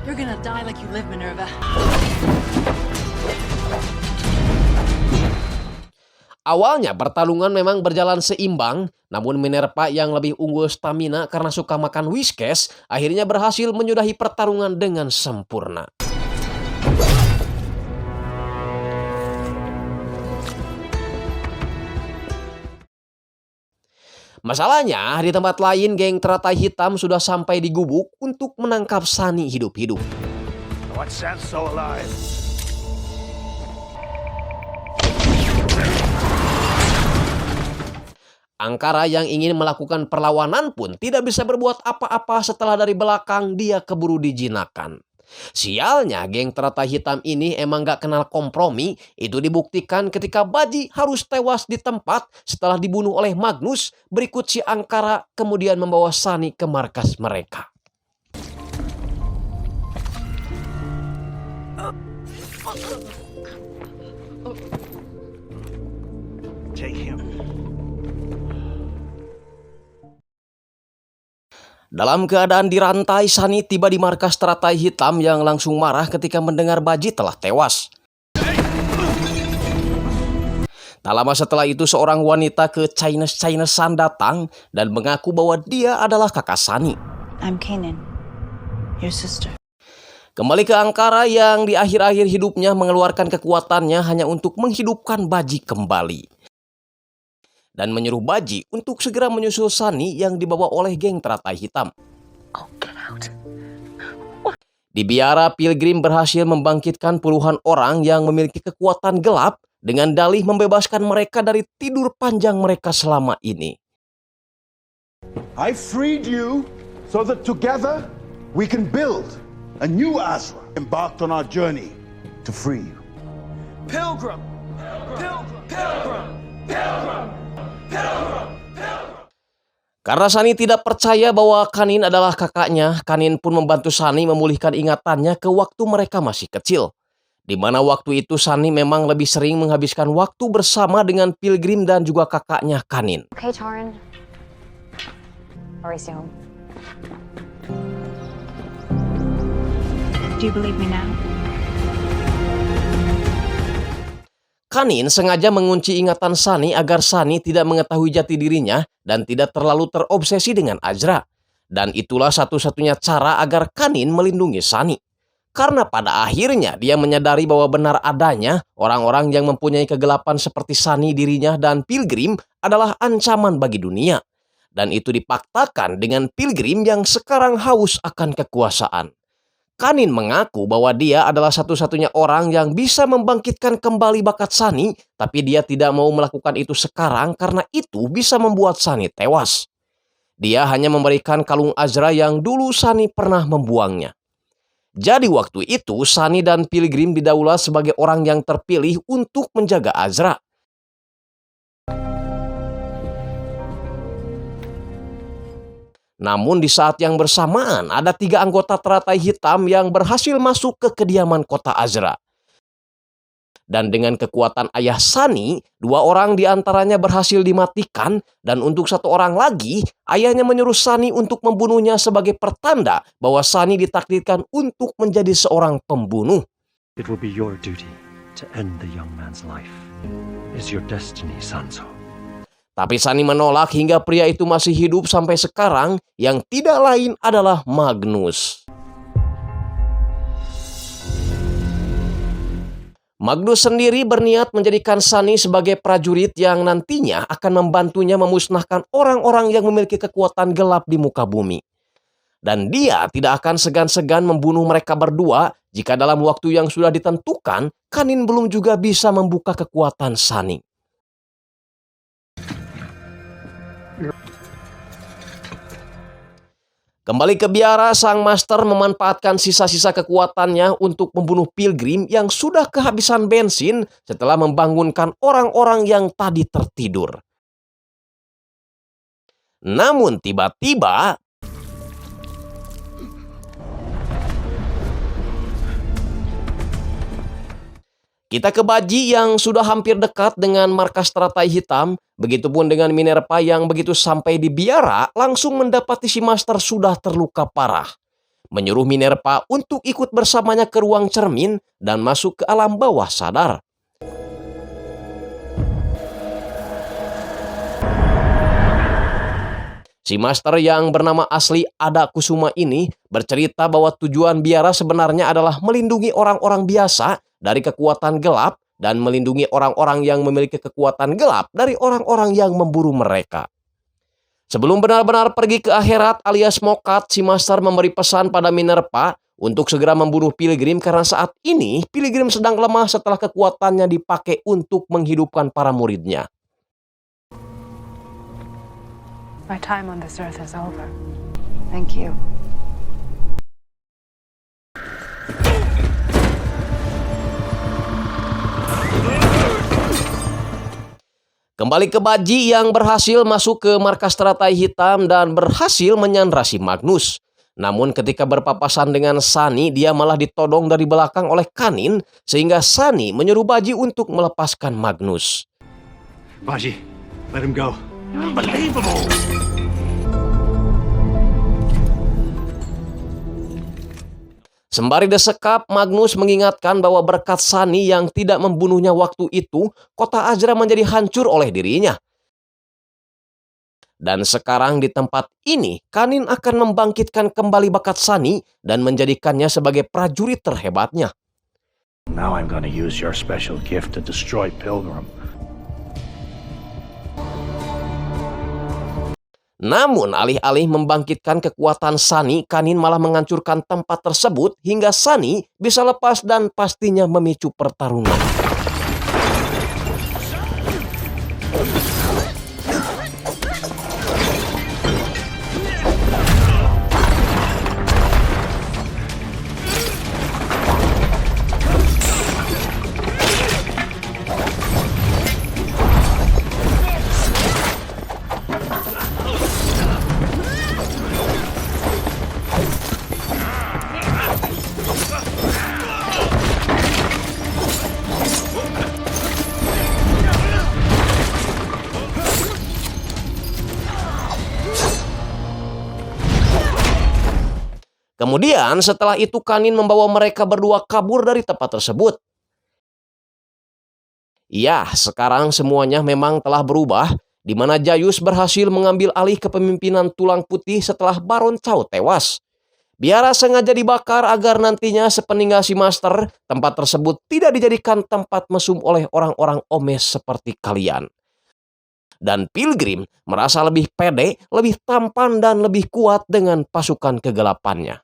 You're gonna die like you live, Minerva. Awalnya pertarungan memang berjalan seimbang, namun Minerva yang lebih unggul stamina karena suka makan Whiskas akhirnya berhasil menyudahi pertarungan dengan sempurna. Masalahnya, di tempat lain geng teratai hitam sudah sampai di gubuk untuk menangkap Sunny hidup-hidup. What's that so alive? Angkara yang ingin melakukan perlawanan pun tidak bisa berbuat apa-apa setelah dari belakang dia keburu dijinakan. Sialnya, geng teratai hitam ini emang gak kenal kompromi. Itu dibuktikan ketika Baji harus tewas di tempat setelah dibunuh oleh Magnus. Berikut si Ankara kemudian membawa Sunny ke markas mereka. Take him. Dalam keadaan dirantai, Sunny tiba di markas teratai hitam yang langsung marah ketika mendengar Baji telah tewas. Tak lama setelah itu seorang wanita ke Chinese-Chinesean datang dan mengaku bahwa dia adalah kakak Sunny. I'm Kanan, your sister. Kembali ke Ankara yang di akhir-akhir hidupnya mengeluarkan kekuatannya hanya untuk menghidupkan Baji kembali. Dan menyuruh Baji untuk segera menyusul Sunny yang dibawa oleh geng teratai hitam. Di biara, Pilgrim berhasil membangkitkan puluhan orang yang memiliki kekuatan gelap dengan dalih membebaskan mereka dari tidur panjang mereka selama ini. I freed you so that together we can build a new Azra, embarked on our journey to free you. Pilgrim! Pilgrim! Pilgrim! Pilgrim! Karena Sunny tidak percaya bahwa Kanin adalah kakaknya, Kanin pun membantu Sunny memulihkan ingatannya ke waktu mereka masih kecil. Di mana waktu itu Sunny memang lebih sering menghabiskan waktu bersama dengan Pilgrim dan juga kakaknya Kanin. Okay, Torin. I'll race you home. Do you believe me now? Kanin sengaja mengunci ingatan Sunny agar Sunny tidak mengetahui jati dirinya dan tidak terlalu terobsesi dengan Azra. Dan itulah satu-satunya cara agar Kanin melindungi Sunny. Karena pada akhirnya dia menyadari bahwa benar adanya orang-orang yang mempunyai kegelapan seperti Sunny, dirinya, dan Pilgrim adalah ancaman bagi dunia. Dan itu dipaktakan dengan Pilgrim yang sekarang haus akan kekuasaan. Kanin mengaku bahwa dia adalah satu-satunya orang yang bisa membangkitkan kembali bakat Sunny, tapi dia tidak mau melakukan itu sekarang karena itu bisa membuat Sunny tewas. Dia hanya memberikan kalung Azra yang dulu Sunny pernah membuangnya. Jadi waktu itu Sunny dan Pilgrim didaulat sebagai orang yang terpilih untuk menjaga Azra. Namun di saat yang bersamaan ada 3 anggota teratai hitam yang berhasil masuk ke kediaman kota Azra. Dan dengan kekuatan ayah Sunny, 2 orang diantaranya berhasil dimatikan dan untuk 1 orang lagi, ayahnya menyuruh Sunny untuk membunuhnya sebagai pertanda bahwa Sunny ditakdirkan untuk menjadi seorang pembunuh. It will be your duty to end the young man's life. Is your destiny, Sanso? Tapi Sunny menolak hingga pria itu masih hidup sampai sekarang yang tidak lain adalah Magnus. Magnus sendiri berniat menjadikan Sunny sebagai prajurit yang nantinya akan membantunya memusnahkan orang-orang yang memiliki kekuatan gelap di muka bumi. Dan dia tidak akan segan-segan membunuh mereka berdua jika dalam waktu yang sudah ditentukan, Kanin belum juga bisa membuka kekuatan Sunny. Kembali ke biara, sang master memanfaatkan sisa-sisa kekuatannya untuk membunuh Pilgrim yang sudah kehabisan bensin setelah membangunkan orang-orang yang tadi tertidur. Namun tiba-tiba kita ke Baji yang sudah hampir dekat dengan markas teratai hitam. Begitupun dengan Minerva yang begitu sampai di biara langsung mendapati si master sudah terluka parah. Menyuruh Minerva untuk ikut bersamanya ke ruang cermin dan masuk ke alam bawah sadar. Si master yang bernama asli Ada Kusuma ini bercerita bahwa tujuan biara sebenarnya adalah melindungi orang-orang biasa dari kekuatan gelap dan melindungi orang-orang yang memiliki kekuatan gelap dari orang-orang yang memburu mereka. Sebelum benar-benar pergi ke akhirat alias Mokat, si master memberi pesan pada Minerva untuk segera membunuh Pilgrim karena saat ini Pilgrim sedang lemah setelah kekuatannya dipakai untuk menghidupkan para muridnya. My time on this earth is over. Thank you. Kembali ke Baji yang berhasil masuk ke markas teratai hitam dan berhasil menyandra si Magnus. Namun ketika berpapasan dengan Sunny, dia malah ditodong dari belakang oleh Kanin sehingga Sunny menyuruh Baji untuk melepaskan Magnus. Baji, let him go. Unbelievable! Sembari desekap, Magnus mengingatkan bahwa berkat Sunny yang tidak membunuhnya waktu itu, kota Azra menjadi hancur oleh dirinya. Dan sekarang di tempat ini, Kanin akan membangkitkan kembali bakat Sunny dan menjadikannya sebagai prajurit terhebatnya. Now I'm gonna use your special gift to destroy Pilgrim. Namun, alih-alih membangkitkan kekuatan Sunny, Kanin malah menghancurkan tempat tersebut hingga Sunny bisa lepas dan pastinya memicu pertarungan. Kemudian setelah itu Kanin membawa mereka berdua kabur dari tempat tersebut. Ya, sekarang semuanya memang telah berubah, di mana Jayus berhasil mengambil alih kepemimpinan Tulang Putih setelah Baron Cao tewas. Biara sengaja dibakar agar nantinya sepeninggal si Master, tempat tersebut tidak dijadikan tempat mesum oleh orang-orang omes seperti kalian. Dan Pilgrim merasa lebih pede, lebih tampan, dan lebih kuat dengan pasukan kegelapannya.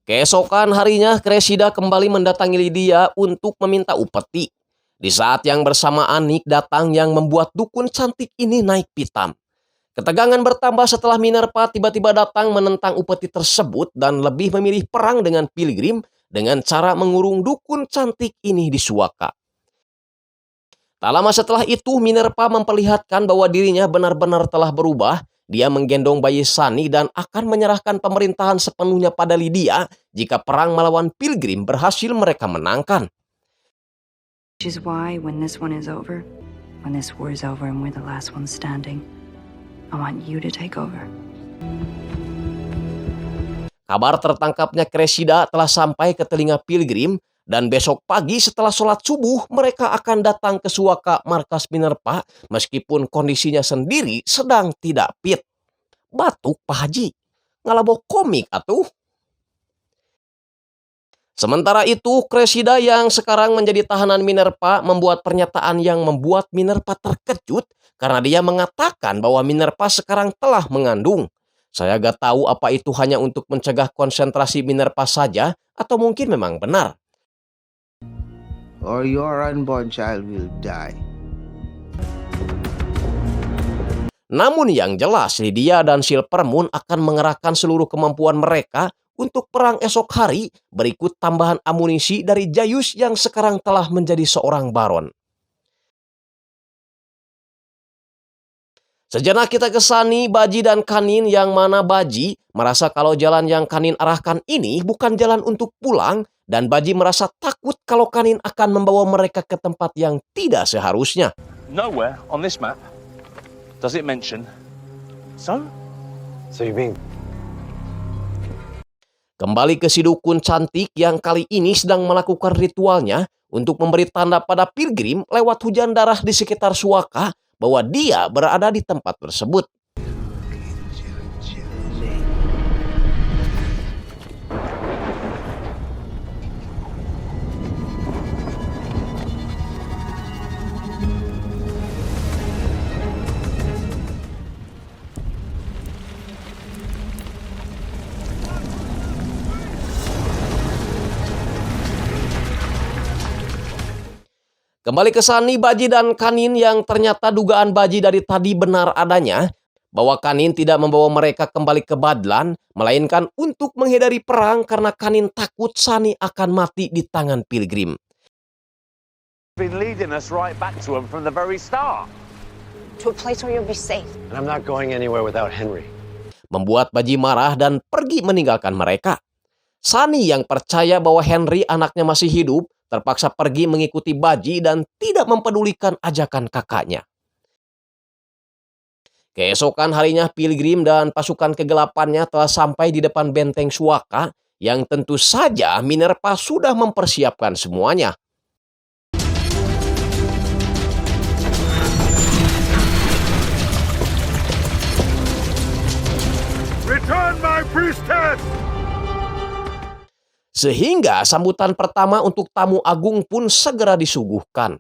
Keesokan harinya, Cressida kembali mendatangi Lydia untuk meminta upeti. Di saat yang bersamaan, Nick datang yang membuat dukun cantik ini naik pitam. Ketegangan bertambah setelah Minerva tiba-tiba datang menentang upeti tersebut dan lebih memilih perang dengan Pilgrim dengan cara mengurung dukun cantik ini di Suaka. Tak lama setelah itu, Minerva memperlihatkan bahwa dirinya benar-benar telah berubah. Dia menggendong bayi Sunny dan akan menyerahkan pemerintahan sepenuhnya pada Lydia jika perang melawan Pilgrim berhasil mereka menangkan. Which is why when this one is over, when this war is over and we're the last one standing, I want you to take over. Kabar tertangkapnya Cressida telah sampai ke telinga Pilgrim dan besok pagi setelah sholat subuh mereka akan datang ke Suaka markas Minerva meskipun kondisinya sendiri sedang tidak fit. Batuk Pak Haji, ngalabo komik atuh. Sementara itu, Cressida yang sekarang menjadi tahanan Minerva membuat pernyataan yang membuat Minerva terkejut karena dia mengatakan bahwa Minerva sekarang telah mengandung. Saya gak tahu apa itu hanya untuk mencegah konsentrasi Minerva saja atau mungkin memang benar. Or your unborn child will die. Namun yang jelas, Lydia dan Silvermoon akan mengerahkan seluruh kemampuan mereka untuk perang esok hari berikut tambahan amunisi dari Jayus yang sekarang telah menjadi seorang baron. Sejenak kita ke Sunny, Baji, dan Kanin yang mana Baji merasa kalau jalan yang Kanin arahkan ini bukan jalan untuk pulang. Dan Baji merasa takut kalau Kanin akan membawa mereka ke tempat yang tidak seharusnya. Nowhere on this map does it mention. So you mean? Kembali ke si dukun cantik yang kali ini sedang melakukan ritualnya untuk memberi tanda pada Pilgrim lewat hujan darah di sekitar Suaka bahwa dia berada di tempat tersebut. Kembali ke Sunny, Baji, dan Kanin yang ternyata dugaan Baji dari tadi benar adanya, bahwa Kanin tidak membawa mereka kembali ke Badlan, melainkan untuk menghindari perang karena Kanin takut Sunny akan mati di tangan Pilgrim. Been leading us right back to him from the very start. To a place where you'll be safe. And I'm not going anywhere without Henry. Membuat Baji marah dan pergi meninggalkan mereka. Sunny yang percaya bahwa Henry anaknya masih hidup, terpaksa pergi mengikuti Baji dan tidak mempedulikan ajakan kakaknya. Keesokan harinya Pilgrim dan pasukan kegelapannya telah sampai di depan benteng Suaka yang tentu saja Minerva sudah mempersiapkan semuanya. Return my priestess! Sehingga sambutan pertama untuk tamu agung pun segera disuguhkan.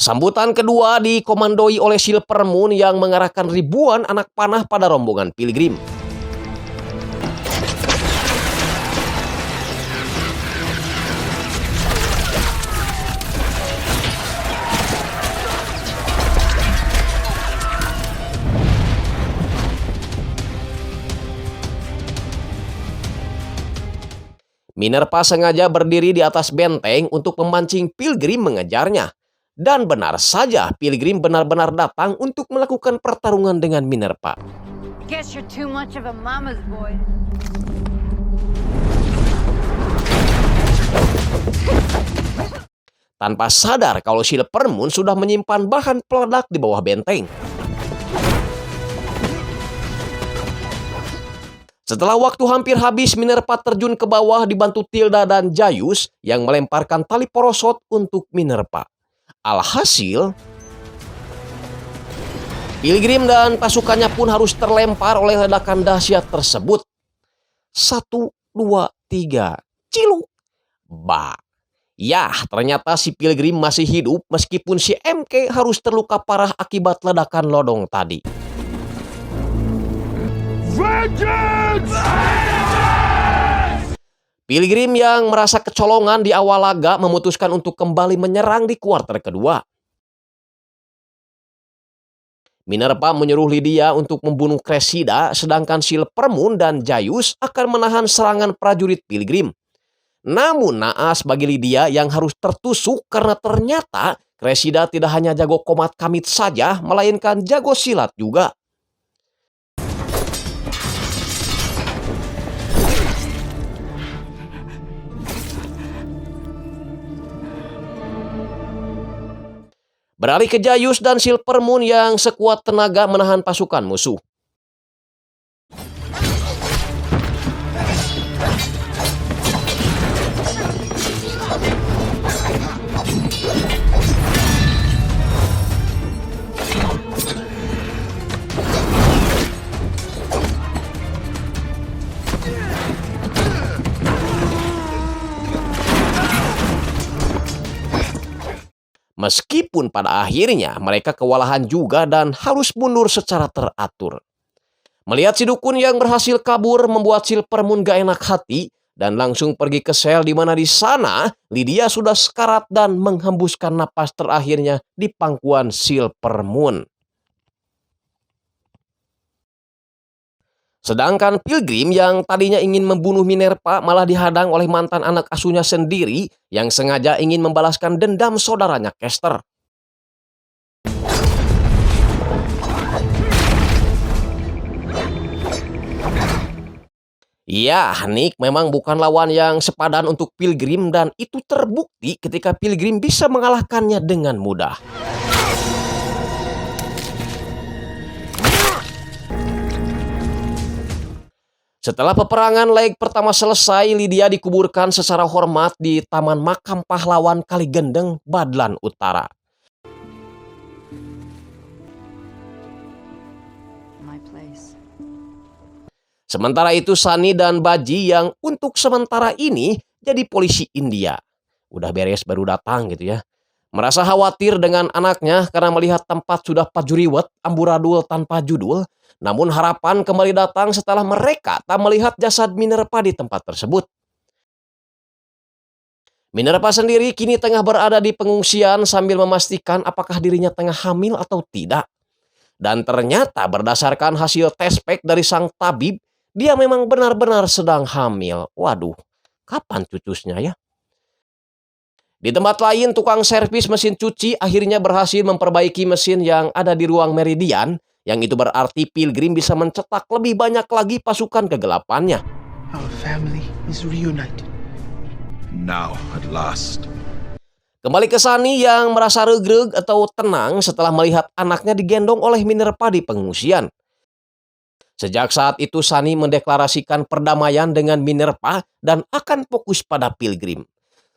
Sambutan kedua dikomandoi oleh Silver Moon yang mengarahkan ribuan anak panah pada rombongan Pilgrim. Minerva sengaja berdiri di atas benteng untuk memancing Pilgrim mengejarnya. Dan benar saja, Pilgrim benar-benar datang untuk melakukan pertarungan dengan Minerva. Guess you're too much of a mama's boy. Tanpa sadar kalau Silver Moon sudah menyimpan bahan peledak di bawah benteng. Setelah waktu hampir habis, Minerva terjun ke bawah dibantu Tilda dan Jayus yang melemparkan tali porosot untuk Minerva. Alhasil, Pilgrim dan pasukannya pun harus terlempar oleh ledakan dahsyat tersebut. 1, 2, 3, ciluk, bah. Yah, ternyata si Pilgrim masih hidup meskipun si MK harus terluka parah akibat ledakan lodong tadi. Pilgrim yang merasa kecolongan di awal laga memutuskan untuk kembali menyerang di kuarter kedua. Minerva menyuruh Lydia untuk membunuh Cressida, sedangkan Silver Moon dan Jayus akan menahan serangan prajurit Pilgrim. Namun naas bagi Lydia yang harus tertusuk karena ternyata Cressida tidak hanya jago komat kamit saja, melainkan jago silat juga. Beralih ke Jayus dan Silver Moon yang sekuat tenaga menahan pasukan musuh. Meskipun pada akhirnya mereka kewalahan juga dan harus mundur secara teratur. Melihat si dukun yang berhasil kabur membuat Silver Moon gak enak hati dan langsung pergi ke sel di mana di sana Lydia sudah sekarat dan menghembuskan napas terakhirnya di pangkuan Silver Moon. Sedangkan Pilgrim yang tadinya ingin membunuh Minerva malah dihadang oleh mantan anak asuhnya sendiri yang sengaja ingin membalaskan dendam saudaranya Kester. Ya, Nick memang bukan lawan yang sepadan untuk Pilgrim dan itu terbukti ketika Pilgrim bisa mengalahkannya dengan mudah. Setelah peperangan leg pertama selesai, Lydia dikuburkan secara hormat di Taman Makam Pahlawan Kaligendeng, Badlan Utara. My place. Sementara itu Sunny dan Baji yang untuk sementara ini jadi polisi India. Udah beres baru datang gitu ya. Merasa khawatir dengan anaknya karena melihat tempat sudah pajuriwet, amburadul tanpa judul. Namun harapan kembali datang setelah mereka tak melihat jasad Minerva di tempat tersebut. Minerva sendiri kini tengah berada di pengungsian sambil memastikan apakah dirinya tengah hamil atau tidak. Dan ternyata berdasarkan hasil tes pack dari sang tabib, dia memang benar-benar sedang hamil. Waduh, kapan cucusnya ya? Di tempat lain, tukang servis mesin cuci akhirnya berhasil memperbaiki mesin yang ada di ruang Meridian, yang itu berarti Pilgrim bisa mencetak lebih banyak lagi pasukan kegelapannya. Our family is reunited. Now, at last. Kembali ke Sunny yang merasa regreg atau tenang setelah melihat anaknya digendong oleh Minerva di pengungsian. Sejak saat itu Sunny mendeklarasikan perdamaian dengan Minerva dan akan fokus pada Pilgrim.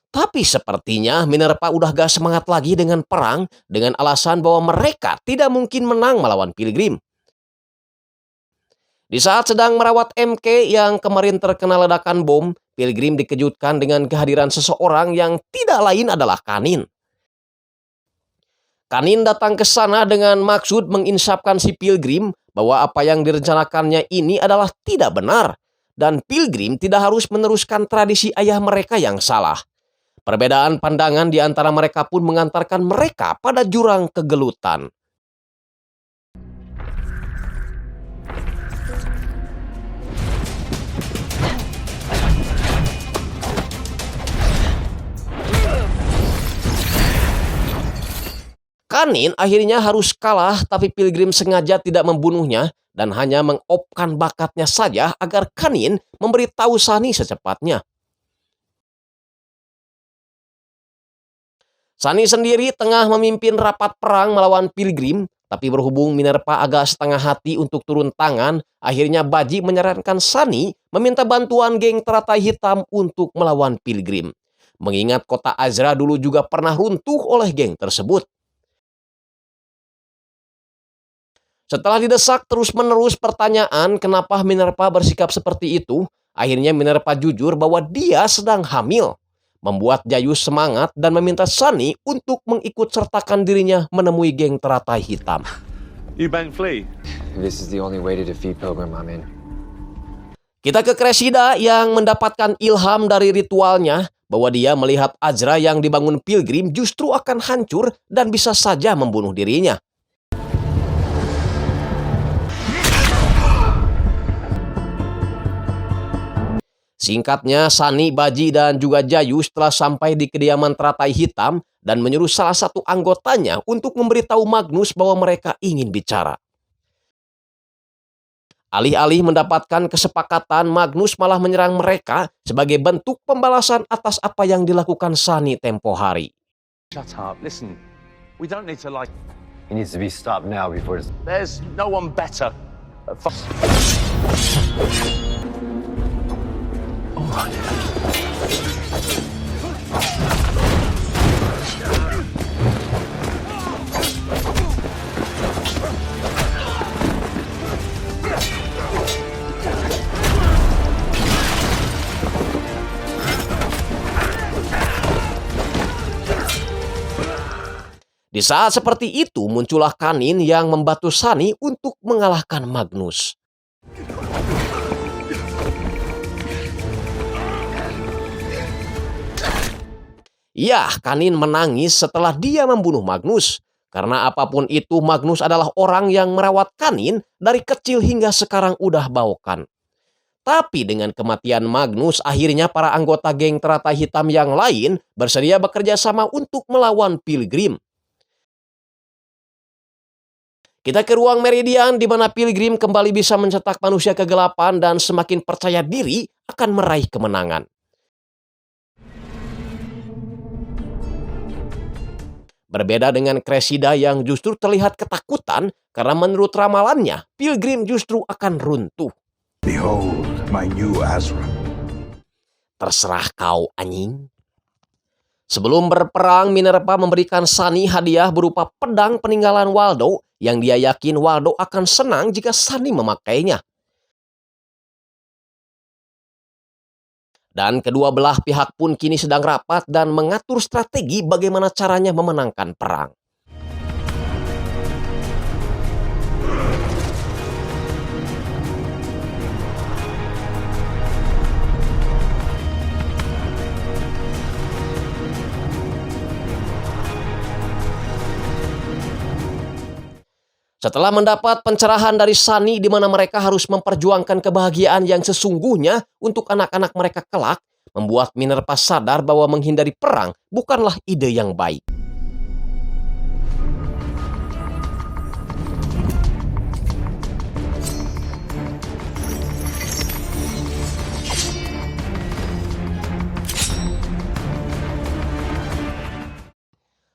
Tapi sepertinya Minerva udah gak semangat lagi dengan perang dengan alasan bahwa mereka tidak mungkin menang melawan Pilgrim. Di saat sedang merawat MK yang kemarin terkena ledakan bom, Pilgrim dikejutkan dengan kehadiran seseorang yang tidak lain adalah Kanin. Kanin datang ke sana dengan maksud menginsafkan si Pilgrim bahwa apa yang direncanakannya ini adalah tidak benar, dan Pilgrim tidak harus meneruskan tradisi ayah mereka yang salah. Perbedaan pandangan di antara mereka pun mengantarkan mereka pada jurang kegelutan. Kanin akhirnya harus kalah, tapi Pilgrim sengaja tidak membunuhnya dan hanya mengopkan bakatnya saja agar Kanin memberitahu Sunny secepatnya. Sunny sendiri tengah memimpin rapat perang melawan Pilgrim, tapi berhubung Minerva agak setengah hati untuk turun tangan, akhirnya Baji menyarankan Sunny meminta bantuan geng teratai hitam untuk melawan Pilgrim. Mengingat kota Azra dulu juga pernah runtuh oleh geng tersebut. Setelah didesak terus-menerus pertanyaan kenapa Minerva bersikap seperti itu, akhirnya Minerva jujur bahwa dia sedang hamil, membuat Jayus semangat dan meminta Sunny untuk mengikut sertakan dirinya menemui geng teratai hitam. You bang Flea. This is the only way to defeat Pilgrim, I'm in. Kita ke Cressida yang mendapatkan ilham dari ritualnya bahwa dia melihat Azra yang dibangun Pilgrim justru akan hancur dan bisa saja membunuh dirinya. Singkatnya, Sunny, Baji, dan juga Jayus telah sampai di kediaman teratai hitam dan menyuruh salah satu anggotanya untuk memberitahu Magnus bahwa mereka ingin bicara. Alih-alih mendapatkan kesepakatan, Magnus malah menyerang mereka sebagai bentuk pembalasan atas apa yang dilakukan Sunny tempo hari. Shut up. Listen, we don't need to like... He needs to be stopped now before... There's no one better. Di saat seperti itu muncullah Kanin yang membantu Sunny untuk mengalahkan Magnus. Ya, Kanin menangis setelah dia membunuh Magnus. Karena apapun itu, Magnus adalah orang yang merawat Kanin dari kecil hingga sekarang udah baokan. Tapi dengan kematian Magnus, akhirnya para anggota geng teratai hitam yang lain bersedia bekerja sama untuk melawan Pilgrim. Kita ke ruang Meridian di mana Pilgrim kembali bisa mencetak manusia kegelapan dan semakin percaya diri akan meraih kemenangan. Berbeda dengan Cressida yang justru terlihat ketakutan karena menurut ramalannya, Pilgrim justru akan runtuh. Behold my new Azra. Terserah kau, anjing. Sebelum berperang, Minerva memberikan Sunny hadiah berupa pedang peninggalan Waldo yang dia yakin Waldo akan senang jika Sunny memakainya. Dan kedua belah pihak pun kini sedang rapat dan mengatur strategi bagaimana caranya memenangkan perang. Setelah mendapat pencerahan dari Sunny di mana mereka harus memperjuangkan kebahagiaan yang sesungguhnya untuk anak-anak mereka kelak, membuat Minerva sadar bahwa menghindari perang bukanlah ide yang baik.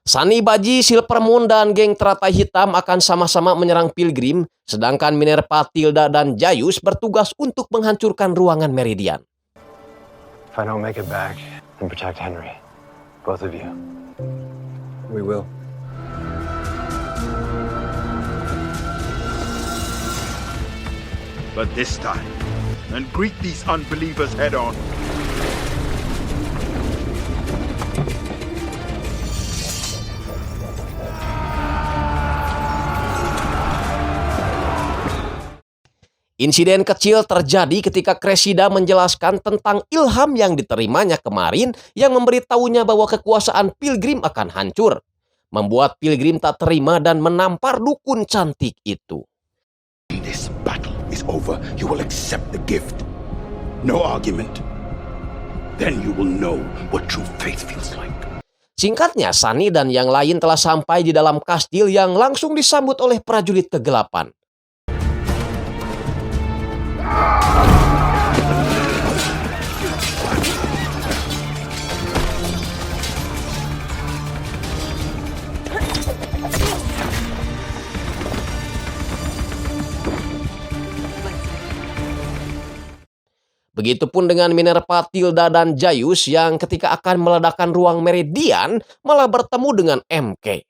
Sunny Baji, Silver Moon, dan geng teratai hitam akan sama-sama menyerang Pilgrim, sedangkan Minerva, Tilda, dan Jayus bertugas untuk menghancurkan ruangan Meridian. If I don't make it back, then protect Henry. Both of you. We will. But this time, and greet these unbelievers head on. Insiden kecil terjadi ketika Cressida menjelaskan tentang ilham yang diterimanya kemarin yang memberitahunya bahwa kekuasaan Pilgrim akan hancur. Membuat Pilgrim tak terima dan menampar dukun cantik itu. When this battle is over, you will accept the gift. No argument. Then you will know what true faith feels like. Singkatnya, Sunny dan yang lain telah sampai di dalam kastil yang langsung disambut oleh prajurit kegelapan. Begitupun dengan Minerva, Tilda, dan Jayus yang ketika akan meledakkan ruang Meridian malah bertemu dengan MK.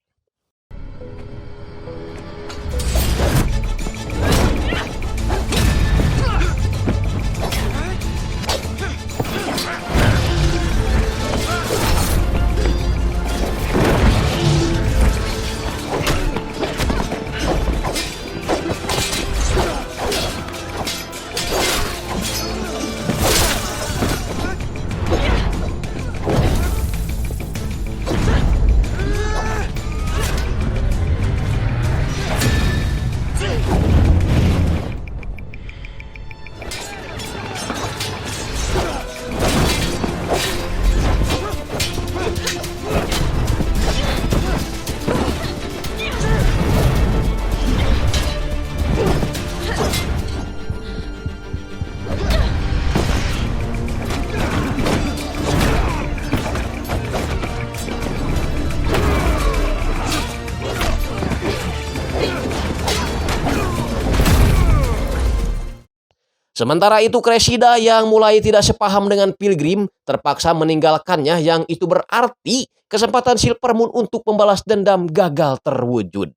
Sementara itu Cressida yang mulai tidak sepaham dengan Pilgrim terpaksa meninggalkannya, yang itu berarti kesempatan Silver Moon untuk membalas dendam gagal terwujud.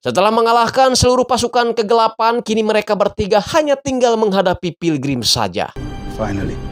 Setelah mengalahkan seluruh pasukan kegelapan, kini mereka bertiga hanya tinggal menghadapi Pilgrim saja. Finally.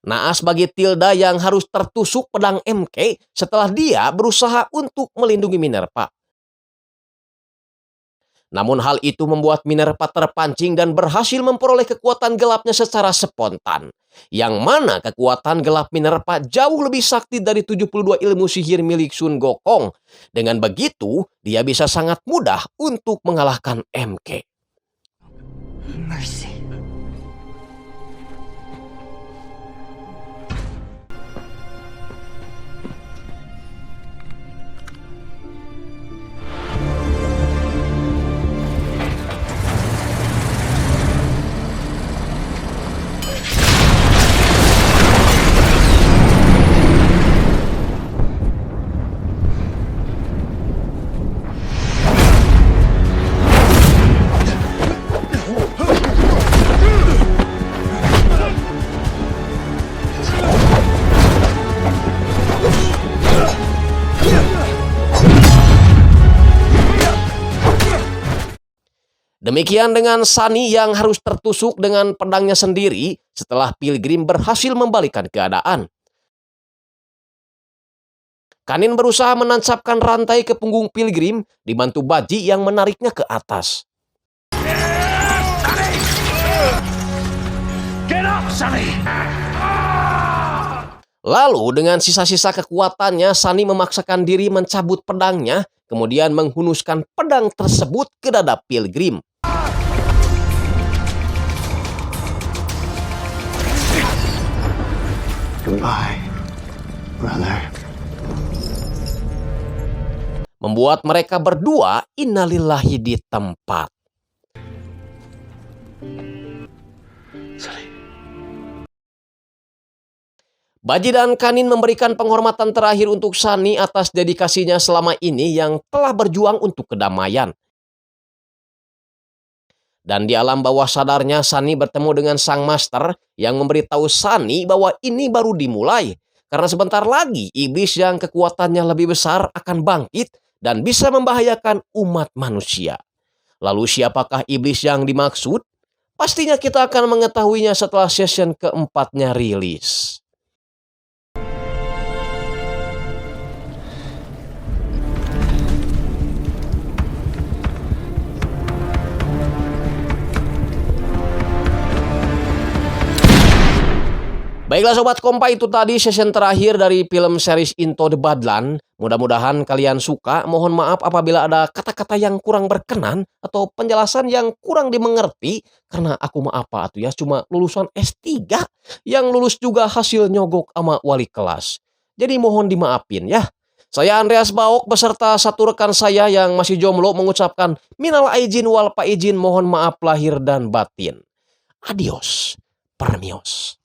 Naas bagi Tilda yang harus tertusuk pedang MK setelah dia berusaha untuk melindungi Minerva. Namun hal itu membuat Minerva terpancing dan berhasil memperoleh kekuatan gelapnya secara spontan. Yang mana kekuatan gelap Minerva jauh lebih sakti dari 72 ilmu sihir milik Sun Gokong. Dengan begitu, dia bisa sangat mudah untuk mengalahkan MK. Mercy. Demikian dengan Sunny yang harus tertusuk dengan pedangnya sendiri setelah Pilgrim berhasil membalikan keadaan. Kanin berusaha menancapkan rantai ke punggung Pilgrim, dibantu Baji yang menariknya ke atas. Get up, Sunny! Lalu dengan sisa-sisa kekuatannya, Sunny memaksakan diri mencabut pedangnya, kemudian menghunuskan pedang tersebut ke dada Pilgrim. Goodbye, brother. Membuat mereka berdua innalillahi di tempat. Baji dan Kanin memberikan penghormatan terakhir untuk Sunny atas dedikasinya selama ini yang telah berjuang untuk kedamaian. Dan di alam bawah sadarnya, Sunny bertemu dengan Sang Master yang memberitahu Sunny bahwa ini baru dimulai. Karena sebentar lagi iblis yang kekuatannya lebih besar akan bangkit dan bisa membahayakan umat manusia. Lalu siapakah iblis yang dimaksud? Pastinya kita akan mengetahuinya setelah season keempatnya rilis. Baiklah Sobat Kompa, itu tadi season terakhir dari film series Into the Badlands. Mudah-mudahan kalian suka. Mohon maaf apabila ada kata-kata yang kurang berkenan atau penjelasan yang kurang dimengerti. Karena aku mah apa atuh ya, cuma lulusan S3 yang lulus juga hasil nyogok sama wali kelas. Jadi mohon dimaafin ya. Saya Andreas Baok beserta satu rekan saya yang masih jomblo mengucapkan minal aijin wal faizin, mohon maaf lahir dan batin. Adios, permios.